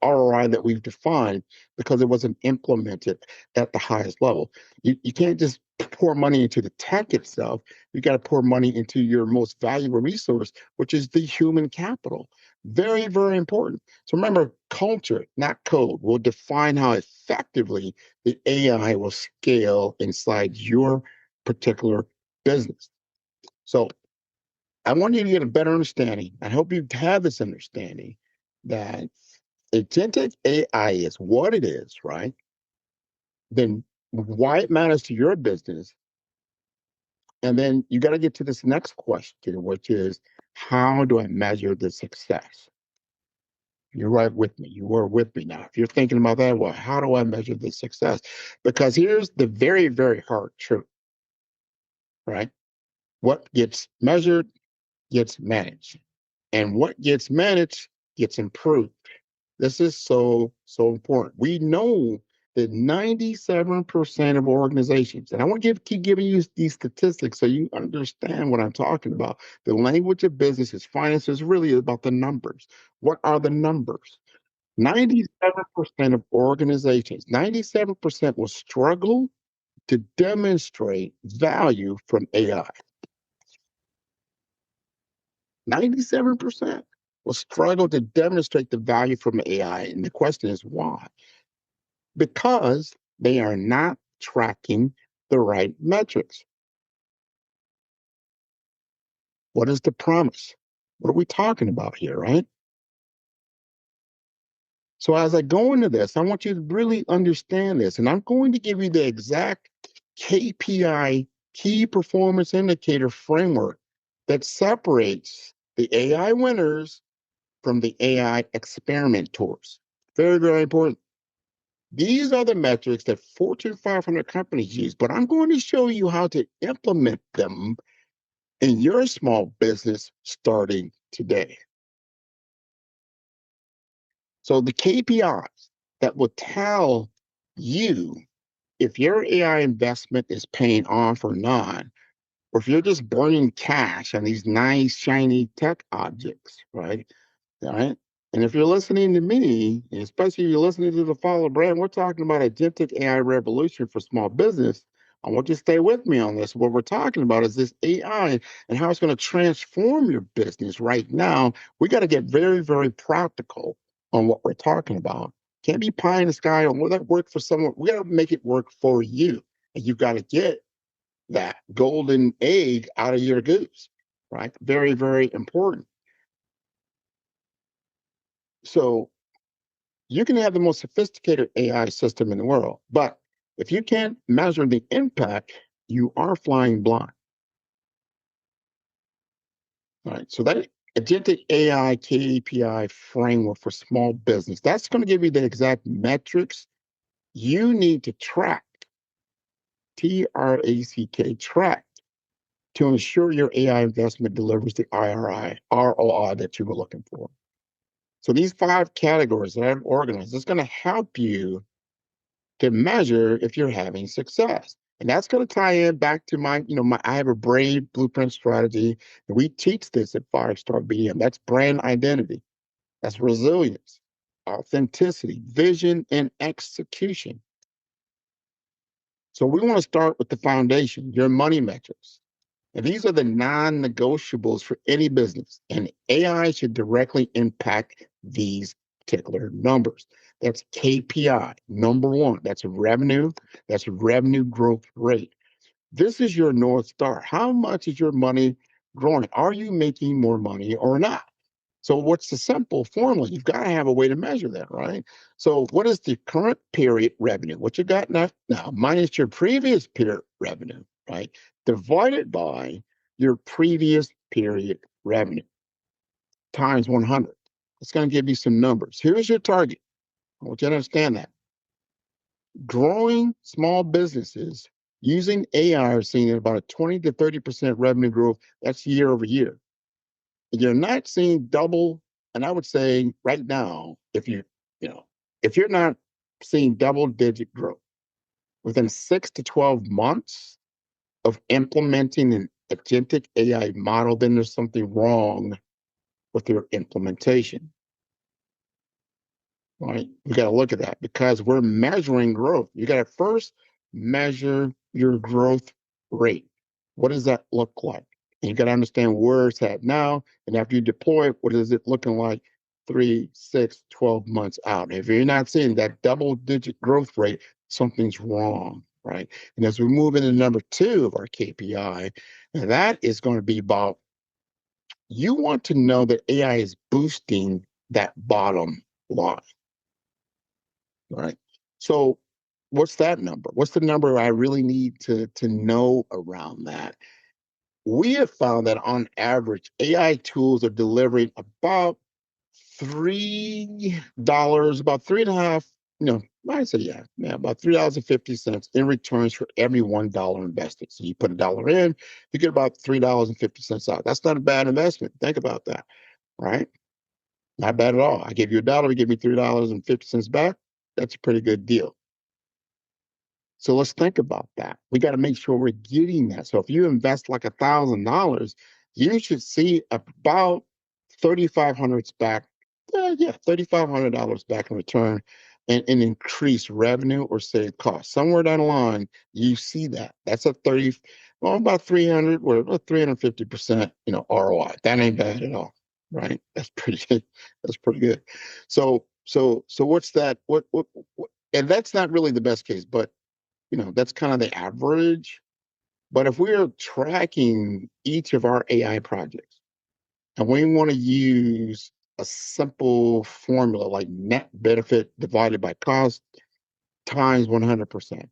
ROI that we've defined because it wasn't implemented at the highest level? You can't just pour money into the tech itself. You got to pour money into your most valuable resource, which is the human capital. Very, very important. So remember, culture, not code, will define how effectively the AI will scale inside your particular business. So I want you to get a better understanding. I hope you have this understanding that agentic AI is what it is, right? Then why it matters to your business. And then you got to get to this next question, which is how do I measure the success? You're right with me. You are with me now. If you're thinking about that, well, how do I measure the success? Because here's the very, very hard truth, right? What gets measured gets managed. And what gets managed gets improved. This is so, so important. We know that 97% of organizations, and I want to keep giving you these statistics so you understand what I'm talking about. The language of business is finance is really about the numbers. What are the numbers? 97% of organizations, 97% will struggle to demonstrate value from AI. 97%. will struggle to demonstrate the value from AI. And the question is why? Because they are not tracking the right metrics. What is the promise? What are we talking about here, right? So as I go into this, I want you to really understand this. And I'm going to give you the exact KPI, key performance indicator framework that separates the AI winners from the AI experimenters. Very, very important. These are the metrics that Fortune 500 companies use, but I'm going to show you how to implement them in your small business starting today. So the KPIs that will tell you if your AI investment is paying off or not, or if you're just burning cash on these nice, shiny tech objects, right? All right. And if you're listening to me, and especially if you're listening to the Follow brand, we're talking about agentic AI revolution for small business. I want you to stay with me on this. What we're talking about is this AI and how it's going to transform your business right now. We got to get very, very practical on what we're talking about. Can't be pie in the sky on will that work for someone. We got to make it work for you. And you've got to get that golden egg out of your goose, right? Very, very important. So you can have the most sophisticated AI system in the world, but if you can't measure the impact, you are flying blind. All right. So that agentic AI KPI framework for small business, that's going to give you the exact metrics you need to track, track, to ensure your AI investment delivers the ROI that you were looking for. So these 5 categories that I've organized, it's going to help you to measure if you're having success. And that's going to tie in back to I have a brave blueprint strategy. And we teach this at 5-Star BDM. That's brand identity. That's resilience, authenticity, vision, and execution. So we want to start with the foundation, your money metrics. And these are the non-negotiables for any business. And AI should directly impact these particular numbers. That's KPI, number one. That's revenue. That's revenue growth rate. This is your North Star. How much is your money growing? Are you making more money or not? So what's the simple formula? You've got to have a way to measure that, right? So what is the current period revenue? What you got now minus your previous period revenue, right? Divided by your previous period revenue times 100. It's going to give you some numbers. Here's your target. I want you to understand that. Growing small businesses using AI are seeing about a 20 to 30% revenue growth. That's year over year. You're not seeing double, and I would say right now, if you're not seeing double-digit growth within 6 to 12 months of implementing an agentic AI model, then there's something wrong with your implementation. Right? You got to look at that because we're measuring growth. You got to first measure your growth rate. What does that look like? And you got to understand where it's at now. And after you deploy it, what is it looking like 3, 6, 12 months out? If you're not seeing that double-digit growth rate, something's wrong, right? And as we move into number 2 of our KPI, and that is going to be about you want to know that AI is boosting that bottom line. All right. So what's that number? What's the number I really need to know around that? We have found that on average, AI tools are delivering about $3, about 3.5, I say about $3.50 in returns for every $1 invested. So you put $1 in, you get about $3.50 out. That's not a bad investment. Think about that, right? Not bad at all. I give you $1, you give me $3.50 back. That's a pretty good deal. So let's think about that. We got to make sure we're getting that. So if you invest like $1,000, you should see about $3,500 back. $3,500 back in return and increase revenue or save costs. Somewhere down the line, you see that. That's about 300 or 350%, ROI. That ain't bad at all. right? That's pretty good. That's pretty good. So what's that? What? And that's not really the best case, but that's kind of the average. But if we're tracking each of our AI projects and we want to use a simple formula like net benefit divided by cost times 100%.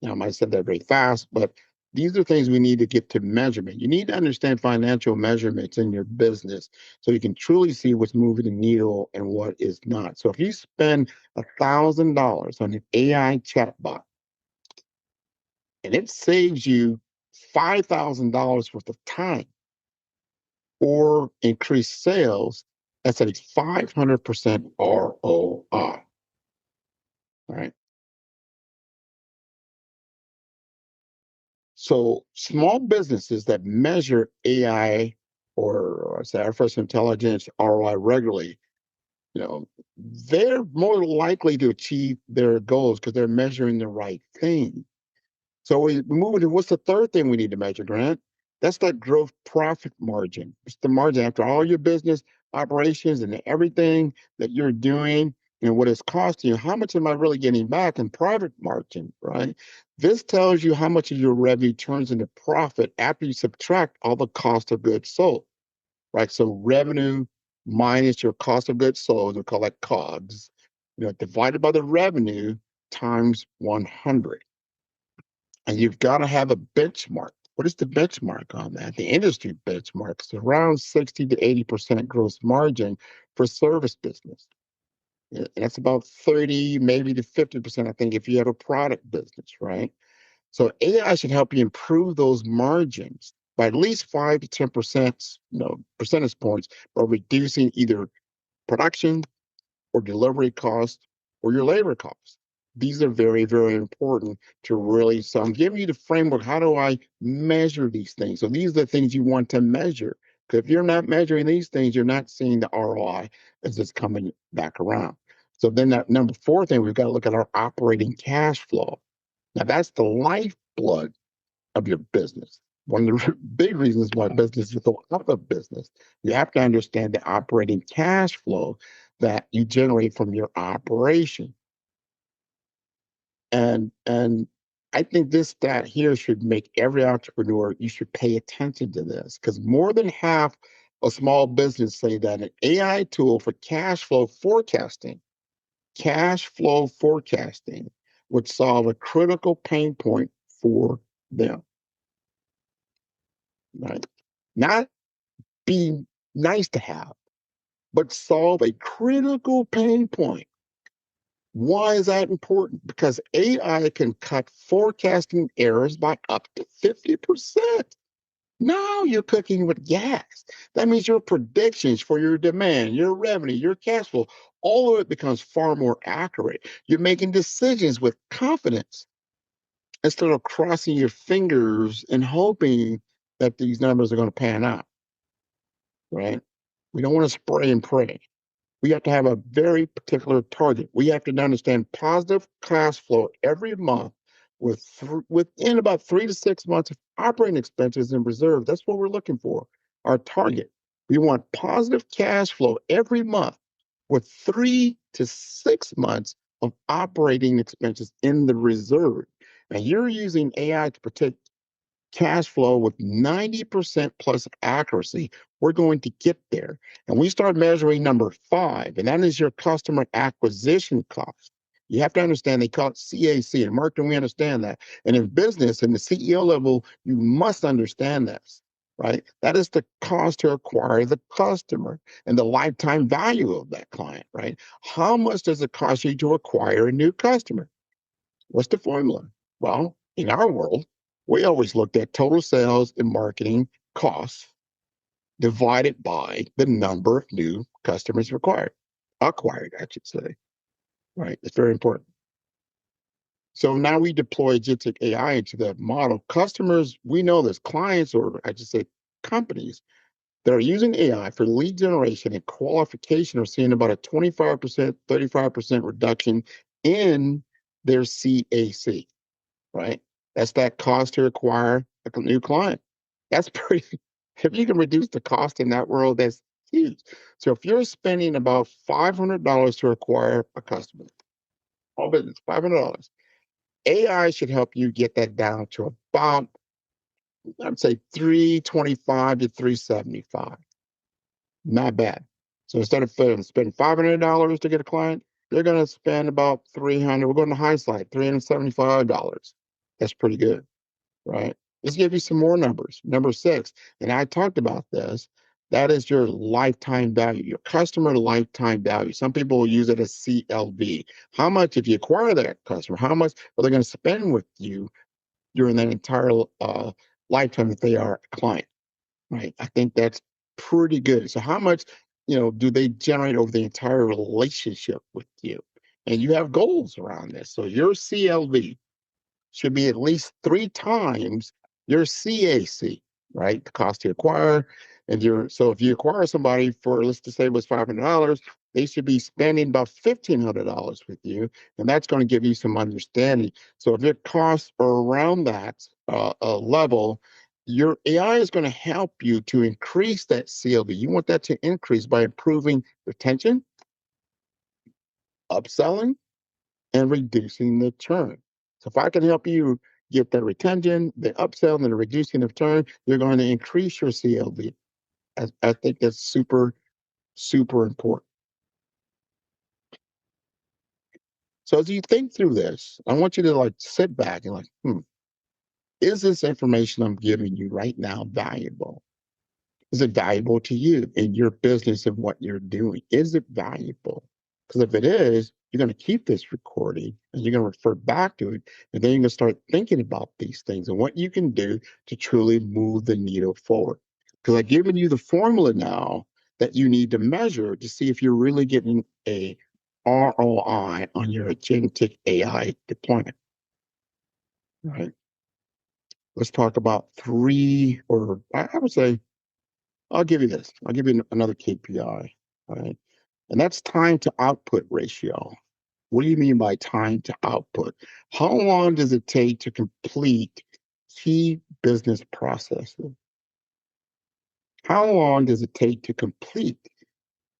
Now, I might have said that very fast, but these are things we need to get to measurement. You need to understand financial measurements in your business so you can truly see what's moving the needle and what is not. So if you spend $1,000 on an AI chatbot and it saves you $5,000 worth of time or increased sales, that's a 500% ROI. All right. So small businesses that measure AI or say artificial intelligence ROI regularly, you know, they're more likely to achieve their goals because they're measuring the right thing. So we move into what's the third thing we need to measure, Grant? That's that gross profit margin. It's the margin after all your business operations and everything that you're doing and what it's costing you. How much am I really getting back in profit margin, right? This tells you how much of your revenue turns into profit after you subtract all the cost of goods sold, right? So revenue minus your cost of goods sold, we call that COGS, divided by the revenue times 100. And you've got to have a benchmark. What is the benchmark on that? The industry benchmark is around 60 to 80% gross margin for service business. That's about 30, maybe to 50%, I think, if you have a product business, right? So AI should help you improve those margins by at least 5 to 10%, percentage points, by reducing either production or delivery costs or your labor costs. These are very, very important to really. So I'm giving you the framework. How do I measure these things? So these are the things you want to measure. Because if you're not measuring these things, you're not seeing the ROI as it's coming back around. So then that number four thing, we've got to look at our operating cash flow. Now that's the lifeblood of your business. One of the big reasons why businesses go out of business, you have to understand the operating cash flow that you generate from your operation. And I think this stat here should make every entrepreneur, you should pay attention to this because more than half of small business say that an AI tool for cash flow forecasting would solve a critical pain point for them. Right? Not be nice to have, but solve a critical pain point. Why is that important? Because AI can cut forecasting errors by up to 50%. Now you're cooking with gas. That means your predictions for your demand, your revenue, your cash flow, all of it becomes far more accurate. You're making decisions with confidence instead of crossing your fingers and hoping that these numbers are going to pan out, right? We don't want to spray and pray. We have to have a very particular target. We have to understand positive cash flow every month within about 3 to 6 months of operating expenses and reserve. That's what we're looking for, our target. We want positive cash flow every month with 3 to 6 months of operating expenses in the reserve. And you're using AI to protect cash flow with 90% plus accuracy, we're going to get there. And we start measuring number five, and that is your customer acquisition cost. You have to understand they call it CAC. In marketing, we understand that. And in business, in the CEO level, you must understand this, right? That is the cost to acquire the customer and the lifetime value of that client, right? How much does it cost you to acquire a new customer? What's the formula? Well, in our world, we always looked at total sales and marketing costs divided by the number of new customers acquired, I should say. Right? It's very important. So now we deploy Agentic AI into the model. Customers, we know this, clients, or I should say companies that are using AI for lead generation and qualification are seeing about a 25%, 35% reduction in their CAC, right? That's that cost to acquire a new client. That's pretty, if you can reduce the cost in that world, that's huge. So if you're spending about $500 to acquire a customer, all business, $500, AI should help you get that down to about, I'd say 325 to 375. Not bad. So instead of spending $500 to get a client, they're going to spend about 300. We're going to high side, $375. That's pretty good, right? Let's give you some more numbers. Number 6, and I talked about this. That is your lifetime value, your customer lifetime value. Some people will use it as CLV. How much, if you acquire that customer, how much are they going to spend with you during that entire lifetime that they are a client? Right. I think that's pretty good. So how much, do they generate over the entire relationship with you? And you have goals around this. So your CLV should be at least 3 times your CAC, right? The cost to acquire. So if you acquire somebody for, let's just say it was $500, they should be spending about $1,500 with you. And that's going to give you some understanding. So if your costs are around that level, your AI is going to help you to increase that CLV. You want that to increase by improving retention, upselling, and reducing the churn. So if I can help you get the retention, the upsell, and the reducing of churn, you're going to increase your CLV. I think that's super, super important. So as you think through this, I want you to sit back and is this information I'm giving you right now valuable? Is it valuable to you in your business and what you're doing? Is it valuable? Because if it is, you're going to keep this recording and you're going to refer back to it. And then you're going to start thinking about these things and what you can do to truly move the needle forward. Because I've given you the formula now that you need to measure to see if you're really getting a ROI on your agentic AI deployment. Right? Let's talk about 3, or I would say, I'll give you this. I'll give you another KPI. All right. And that's time to output ratio. What do you mean by time to output? How long does it take to complete key business processes? How long does it take to complete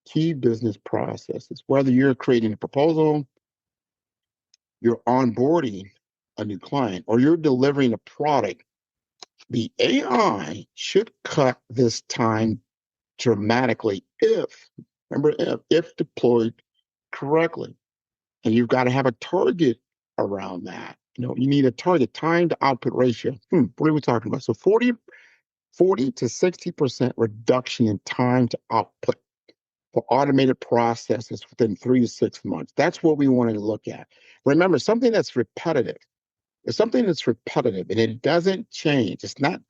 key business processes? Whether you're creating a proposal, you're onboarding a new client, or you're delivering a product, the AI should cut this time dramatically if deployed correctly. And you've got to have a target around that. You need a target, time to output ratio. What are we talking about? So 40 to 60% reduction in time to output for automated processes within 3 to 6 months. That's what we want to look at. Remember, something that's repetitive. It's something that's repetitive and it doesn't change. It's not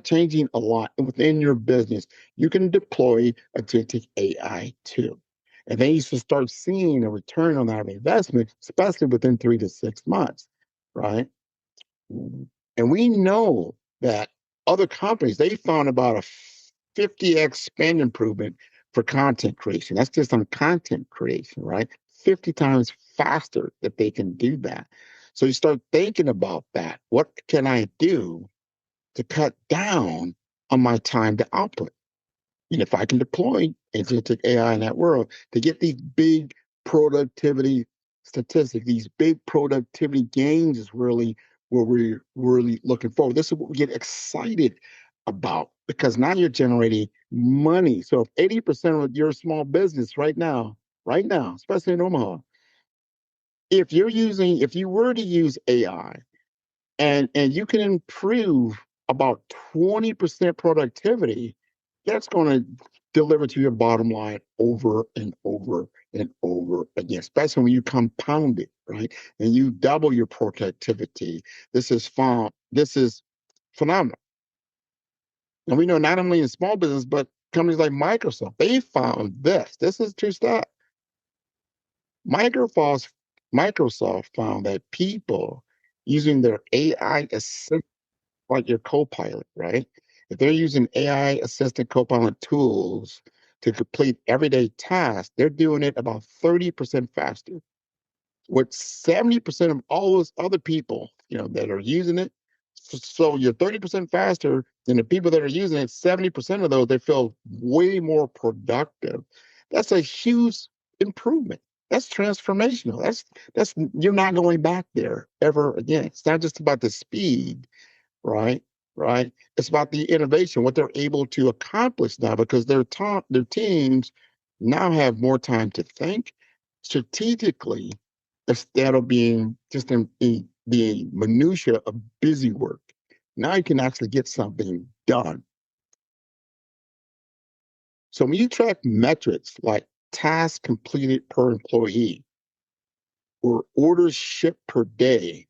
changing a lot within your business. You can deploy agentic AI too. And then you should start seeing a return on that investment, especially within 3 to 6 months, right? And we know that other companies, they found about a 50x spend improvement for content creation. That's just on content creation, right? 50 times faster that they can do that. So you start thinking about that. What can I do to cut down on my time to output? And if I can deploy agentic AI in that world to get these big productivity statistics, these big productivity gains is really where we're really looking forward. This is what we get excited about because now you're generating money. So if 80% of your small business right now, especially in Omaha, if you were to use AI and you can improve about 20% productivity, that's going to deliver to your bottom line over and over and over again, especially when you compound it, right? And you double your productivity. This is phenomenal. And we know not only in small business, but companies like Microsoft, they found this. This is true stuff. Microsoft found that people using their AI assistant, like your Copilot, right? If they're using AI assistant Copilot tools to complete everyday tasks, they're doing it about 30% faster. With 70% of all those other people, that are using it, So you're 30% faster than the people that are using it. 70% of those, they feel way more productive. That's a huge improvement. That's transformational. That's you're not going back there ever again. It's not just about the speed, right? Right. It's about the innovation, what they're able to accomplish now, because their teams now have more time to think strategically instead of being just in the minutia of busy work. Now you can actually get something done. So when you track metrics like tasks completed per employee or orders shipped per day,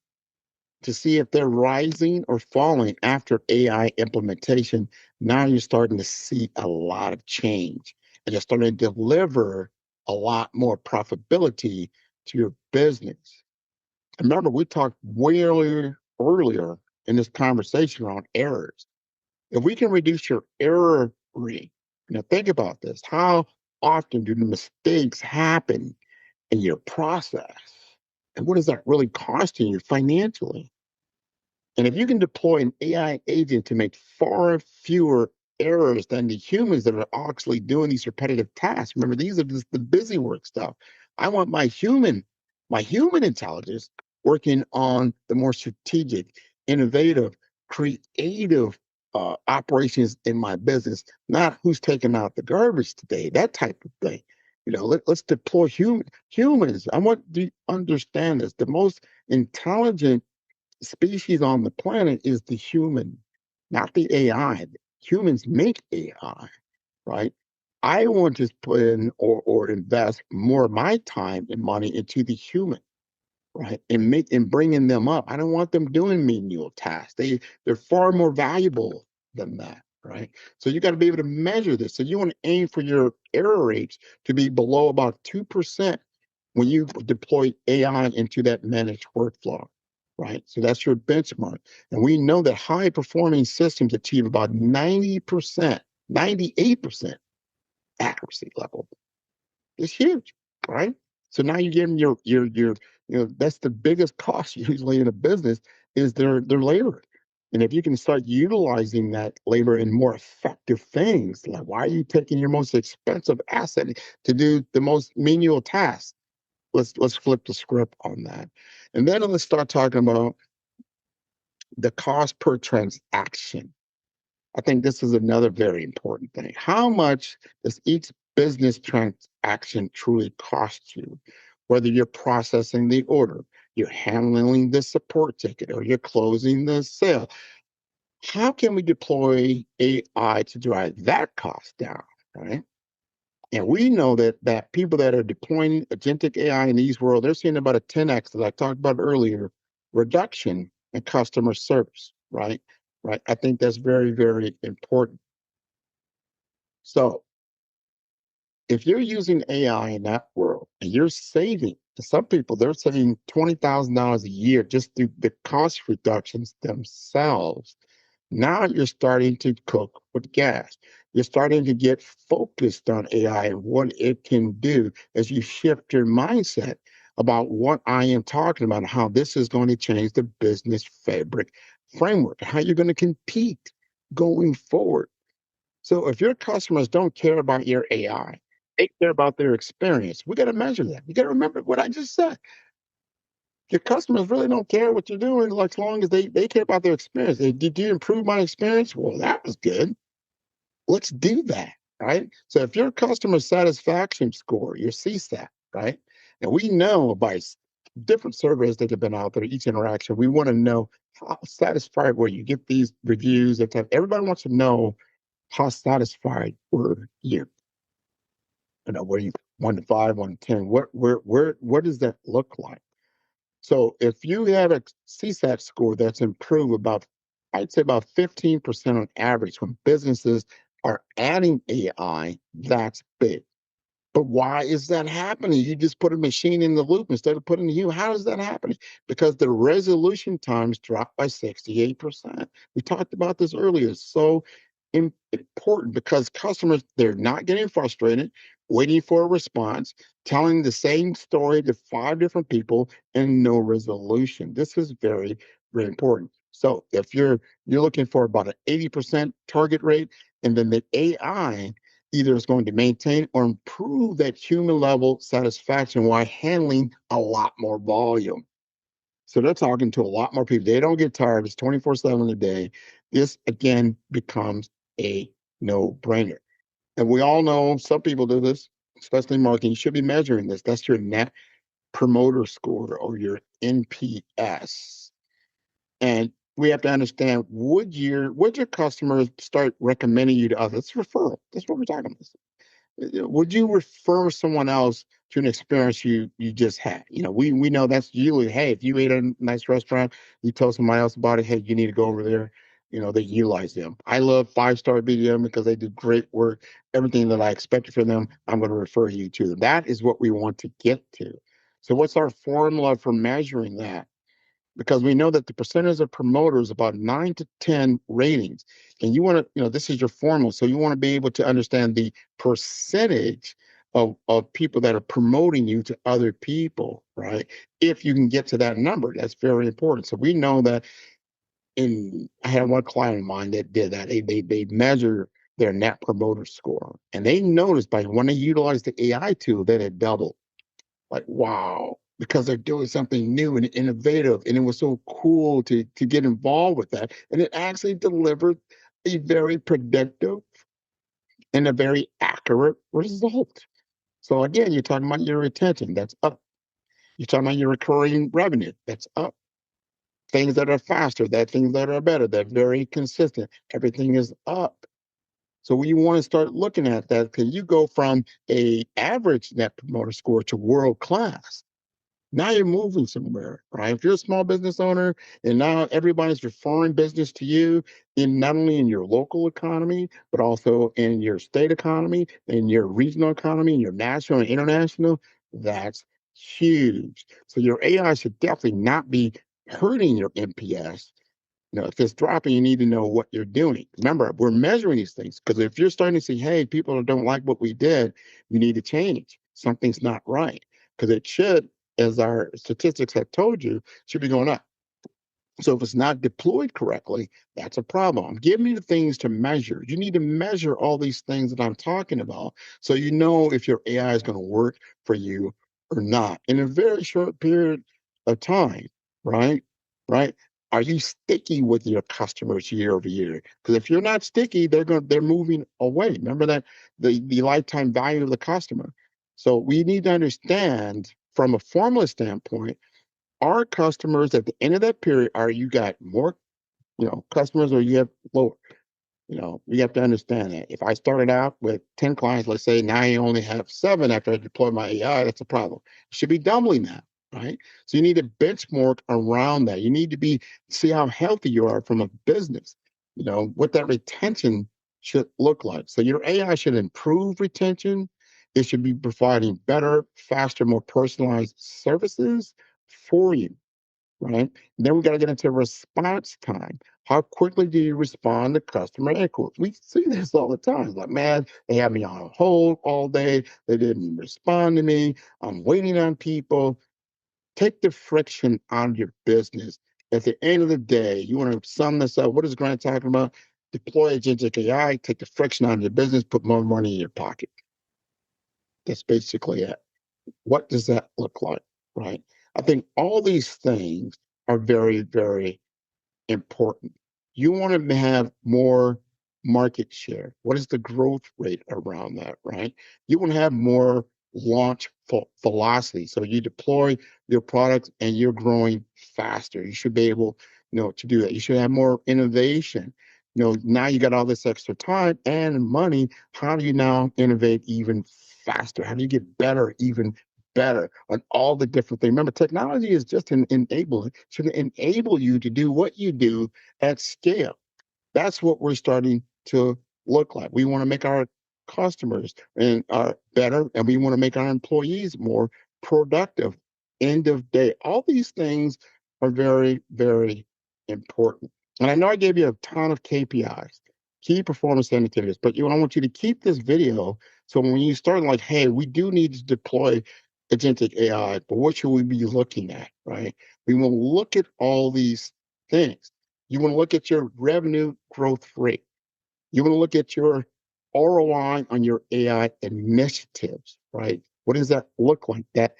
to see if they're rising or falling after AI implementation, now you're starting to see a lot of change and you're starting to deliver a lot more profitability to your business. Remember, we talked way earlier in this conversation around errors. If we can reduce your error rate, now think about this. How often do the mistakes happen in your process? And what is that really costing you financially? And if you can deploy an AI agent to make far fewer errors than the humans that are actually doing these repetitive tasks, remember, these are just the busy work stuff. I want my human intelligence working on the more strategic, innovative, creative operations in my business, not who's taking out the garbage today, that type of thing. Let's deploy humans. I want to understand this. The most intelligent species on the planet is the human, not the AI. Humans make AI, right? I want to put in or invest more of my time and money into the human, right? And bringing them up. I don't want them doing menial tasks. They're far more valuable than that, right? So you got to be able to measure this. So you want to aim for your error rates to be below about 2% when you deploy AI into that managed workflow, right? So that's your benchmark. And we know that high performing systems achieve about 90%, 98% accuracy level. It's huge, right? So now you're getting that's the biggest cost usually in a business is their labor. And if you can start utilizing that labor in more effective things, like why are you taking your most expensive asset to do the most menial tasks? Let's flip the script on that. And then let's start talking about the cost per transaction. I think this is another very important thing. How much does each business transaction truly cost you? Whether you're processing the order, you're handling the support ticket, or you're closing the sale. How can we deploy AI to drive that cost down, right? And we know that people that are deploying agentic AI in these world, they're seeing about a 10x that I talked about earlier, reduction in customer service, right? Right. I think that's very, very important. So if you're using AI in that world and you're saving, to some people, they're saving $20,000 a year just through the cost reductions themselves. Now you're starting to cook with gas. You're starting to get focused on AI and what it can do as you shift your mindset about what I am talking about, how this is going to change the business fabric framework, how you're going to compete going forward. So if your customers don't care about your AI, they care about their experience. We got to measure that. You got to remember what I just said. Your customers really don't care what you're doing, like as long as they care about their experience. Did you improve my experience? Well, that was good. Let's do that, right? So if your customer satisfaction score, your CSAT, right? And we know by different surveys that have been out there, each interaction, we want to know how satisfied were you. Get these reviews. Everybody wants to know how satisfied were you. Were you 1 to 5, 1 to 10? What does that look like? So if you have a CSAT score that's improved about, I'd say about 15% on average when businesses are adding AI, that's big. But why is that happening? You just put a machine in the loop instead of putting a human. How is that happening? Because the resolution times dropped by 68%. We talked about this earlier. It's so important because customers, they're not getting frustrated, waiting for a response, telling the same story to 5 different people and no resolution. This is very, very important. So if you're looking for about an 80% target rate, and then the AI either is going to maintain or improve that human level satisfaction while handling a lot more volume. So they're talking to a lot more people. They don't get tired. It's 24/7 a day. This again becomes a no-brainer. And we all know some people do this, especially in marketing. You should be measuring this. That's your net promoter score or your NPS. And we have to understand, would your customers start recommending you to others? It's referral. That's what we're talking about. Would you refer someone else to an experience you just had? We know that's usually, hey, if you ate at a nice restaurant, you tell somebody else about it, hey, you need to go over there. They utilize them. I love 5-star BDM because they do great work. Everything that I expected from them, I'm going to refer you to them. That is what we want to get to. So what's our formula for measuring that? Because we know that the percentage of promoters about 9 to 10 ratings, and you want to, this is your formula, so you want to be able to understand the percentage of people that are promoting you to other people, right? If you can get to that number, that's very important. So we know that. I had one client of mine that did that. They measure their net promoter score, and they noticed by when they utilized the AI tool that it doubled. Like, wow, because they're doing something new and innovative, and it was so cool to get involved with that. And it actually delivered a very predictive and a very accurate result. So again, you're talking about your retention, that's up. You're talking about your recurring revenue, that's up. Things that are faster, things that are better, they're very consistent. Everything is up. So we want to start looking at that. Can you go from a average net promoter score to world class? Now you're moving somewhere, right? If you're a small business owner and now everybody's referring business to you, in not only in your local economy, but also in your state economy, in your regional economy, in your national and international, that's huge. So your AI should definitely not be hurting your NPS. If it's dropping, you need to know what you're doing. Remember, we're measuring these things because if you're starting to see, hey, people don't like what we did, you need to change. Something's not right because it should, as our statistics have told you, should be going up. So if it's not deployed correctly, that's a problem. Give me the things to measure. You need to measure all these things that I'm talking about so you know if your AI is going to work for you or not in a very short period of time, right? Right? Are you sticky with your customers year over year? Because if you're not sticky, they're moving away. Remember that the lifetime value of the customer. So we need to understand from a formula standpoint, our customers at the end of that period, are you got more, customers, or you have lower? You have to understand that. If I started out with 10 clients, let's say now I only have 7 after I deploy my AI, that's a problem. It should be doubling that, right? So you need to benchmark around that. You need to see how healthy you are from a business, what that retention should look like. So your AI should improve retention. It should be providing better, faster, more personalized services for you, right? And then we got to get into response time. How quickly do you respond to customer inquiries? We see this all the time. Like, man, they have me on hold all day. They didn't respond to me. I'm waiting on people. Take the friction out of your business. At the end of the day, you want to sum this up. What is Grant talking about? Deploy agentic AI, take the friction out of your business, put more money in your pocket. That's basically it. What does that look like, right? I think all these things are very, very important. You want to have more market share. What is the growth rate around that, right? You want to have more launch velocity. So you deploy your product and you're growing faster. You should be able, to do that. You should have more innovation. Now you got all this extra time and money. How do you now innovate even faster? How do you get better, even better on all the different things? Remember, technology is just an enabler, should enable you to do what you do at scale. That's what we're starting to look like. We want to make our customers and are better, and we want to make our employees more productive. End of day. All these things are very, very important. And I know I gave you a ton of KPIs, key performance indicators, but I want you to keep this video. So when you start like, hey, we do need to deploy agentic AI, but what should we be looking at, right? We will look at all these things. You want to look at your revenue growth rate. You want to look at your ROI on your AI initiatives, right? What does that look like? That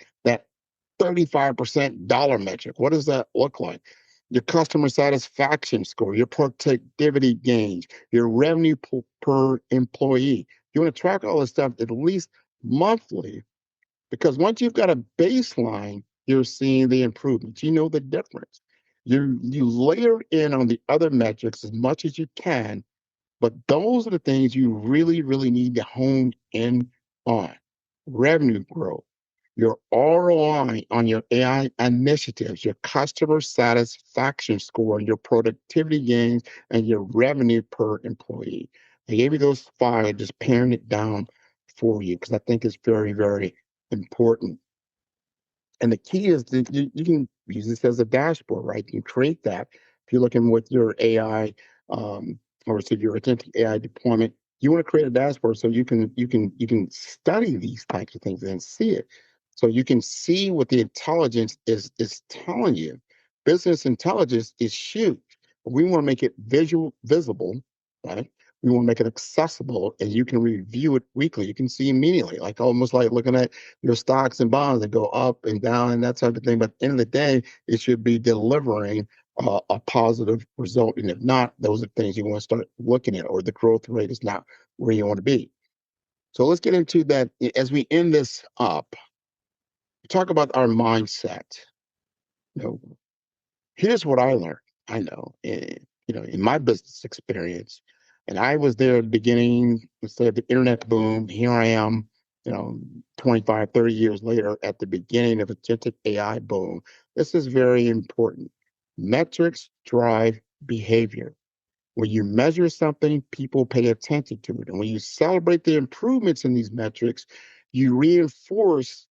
35% dollar metric. What does that look like? Your customer satisfaction score, your productivity gains, your revenue per employee. You want to track all this stuff at least monthly, because once you've got a baseline, you're seeing the improvements. You know the difference. You layer in on the other metrics as much as you can, but those are the things you really, really need to hone in on. Revenue growth, your ROI on your AI initiatives, your customer satisfaction score, your productivity gains, and your revenue per employee. I gave you those five, just paring it down for you because I think it's very, very important. And the key is that you can use this as a dashboard, right? You can create that. If you're looking with your AI, or so your agentic AI deployment, you want to create a dashboard so you can study these types of things and see it. So you can see what the intelligence is telling you. Business intelligence is huge. But we want to make it visible, right? We want to make it accessible, and you can review it weekly. You can see immediately, like almost like looking at your stocks and bonds that go up and down and that type of thing. But at the end of the day, it should be delivering a positive result. And if not, those are things you want to start looking at, or the growth rate is not where you want to be. So let's get into that as we end this up. Talk about our mindset. You know, here's what I learned. I know, in my business experience, and I was there at the beginning, let's say the internet boom. Here I am, 25, 30 years later at the beginning of a agentic AI boom. This is very important. Metrics drive behavior. When you measure something, people pay attention to it. And when you celebrate the improvements in these metrics, you reinforce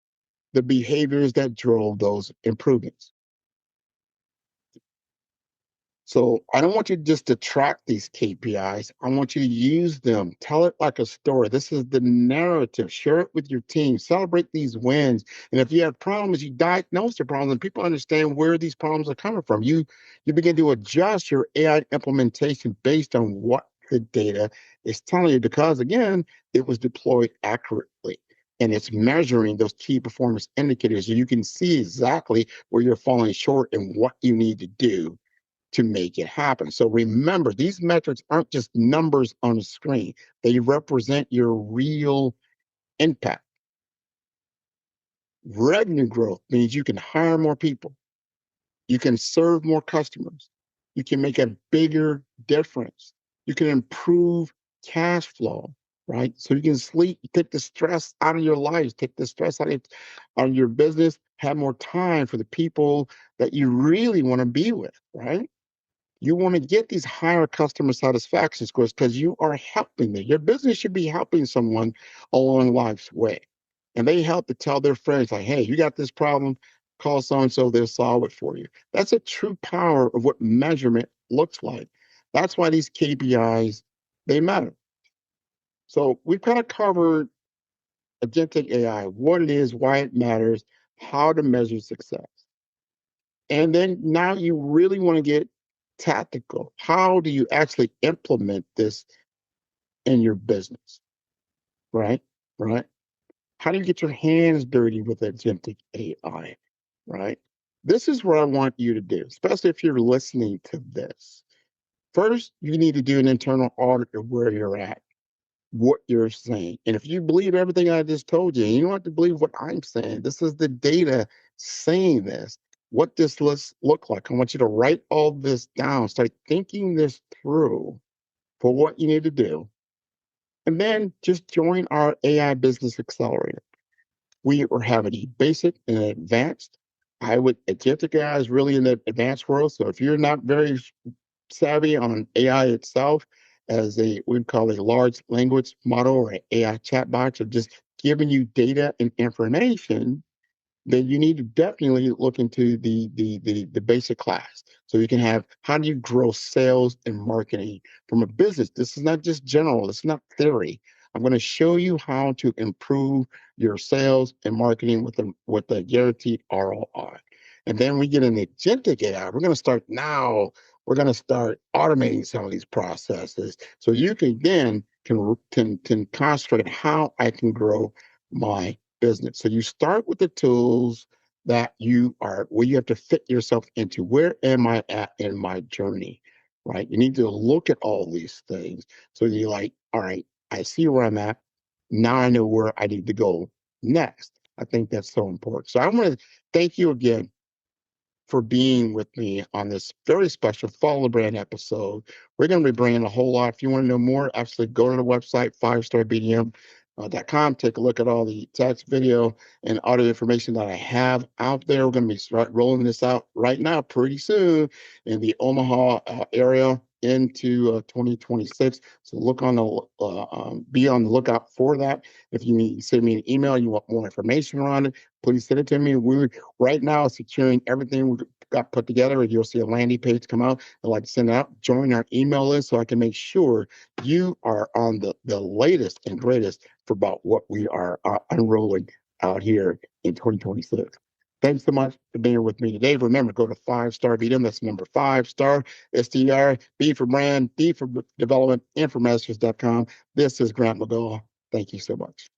the behaviors that drove those improvements. So I don't want you just to track these KPIs. I want you to use them. Tell it like a story. This is the narrative. Share it with your team. Celebrate these wins. And if you have problems, you diagnose the problems, and people understand where these problems are coming from. You begin to adjust your AI implementation based on what the data is telling you, because again, it was deployed accurately. And it's measuring those key performance indicators, so you can see exactly where you're falling short and what you need to do to make it happen. So remember, these metrics aren't just numbers on the screen. They represent your real impact. Revenue growth means you can hire more people. You can serve more customers. You can make a bigger difference. You can improve cash flow, right? So you can sleep, take the stress out of your life, take the stress out of your business, have more time for the people that you really want to be with, right? You want to get these higher customer satisfaction scores because you are helping them. Your business should be helping someone along life's way. And they help to tell their friends, like, hey, you got this problem, call so and so, they'll solve it for you. That's a true power of what measurement looks like. That's why these KPIs, they matter. So we've kind of covered agentic AI, what it is, why it matters, how to measure success. And then now you really want to get tactical. How do you actually implement this in your business? Right? Right? How do you get your hands dirty with agentic AI? Right? This is what I want you to do, especially if you're listening to this. First, you need to do an internal audit of where you're at, what you're saying. And if you believe everything I just told you, you don't have to believe what I'm saying. This is the data saying this. What this look like. I want you to write all this down. Start thinking this through for what you need to do. And then just join our AI Business Accelerator. We are having a basic and advanced. Agentic AI is really in the advanced world. So if you're not very savvy on AI itself as we call a large language model or an AI chatbot, or just giving you data and information, then you need to definitely look into the basic class. So you can have, how do you grow sales and marketing from a business? This is not just general, it's not theory. I'm going to show you how to improve your sales and marketing with a guaranteed ROI. And then we get an agentic AI. We're going to start now we're going to start automating some of these processes so you can then can concentrate on how I can grow my business. So you start with the tools that you are where you have to fit yourself into. Where am I at in my journey? Right? You need to look at all these things. So you're like, all right, I see where I'm at. Now I know where I need to go next. I think that's so important. So I want to thank you again for being with me on this very special Follow the Brand episode. We're going to be bringing a whole lot. If you want to know more, absolutely go to the website, 5starbdm.com. Take a look at all the text, video, and audio information that I have out there. We're going to be start rolling this out right now pretty soon in the Omaha area into 2026. So look on the be on the lookout for that. If you need send me an email, you want more information on it, please send it to me. We're right now securing everything we got put together. You'll see a landing page come out. I'd like to send it out. Join our email list so I can make sure you are on the latest and greatest for about what we are unrolling out here in 2026. Thanks so much for being with me today. Remember, go to 5-Star BDM. That's number 5-Star, STR, B for brand, D for development, and for masters.com. This is Grant McGaugh. Thank you so much.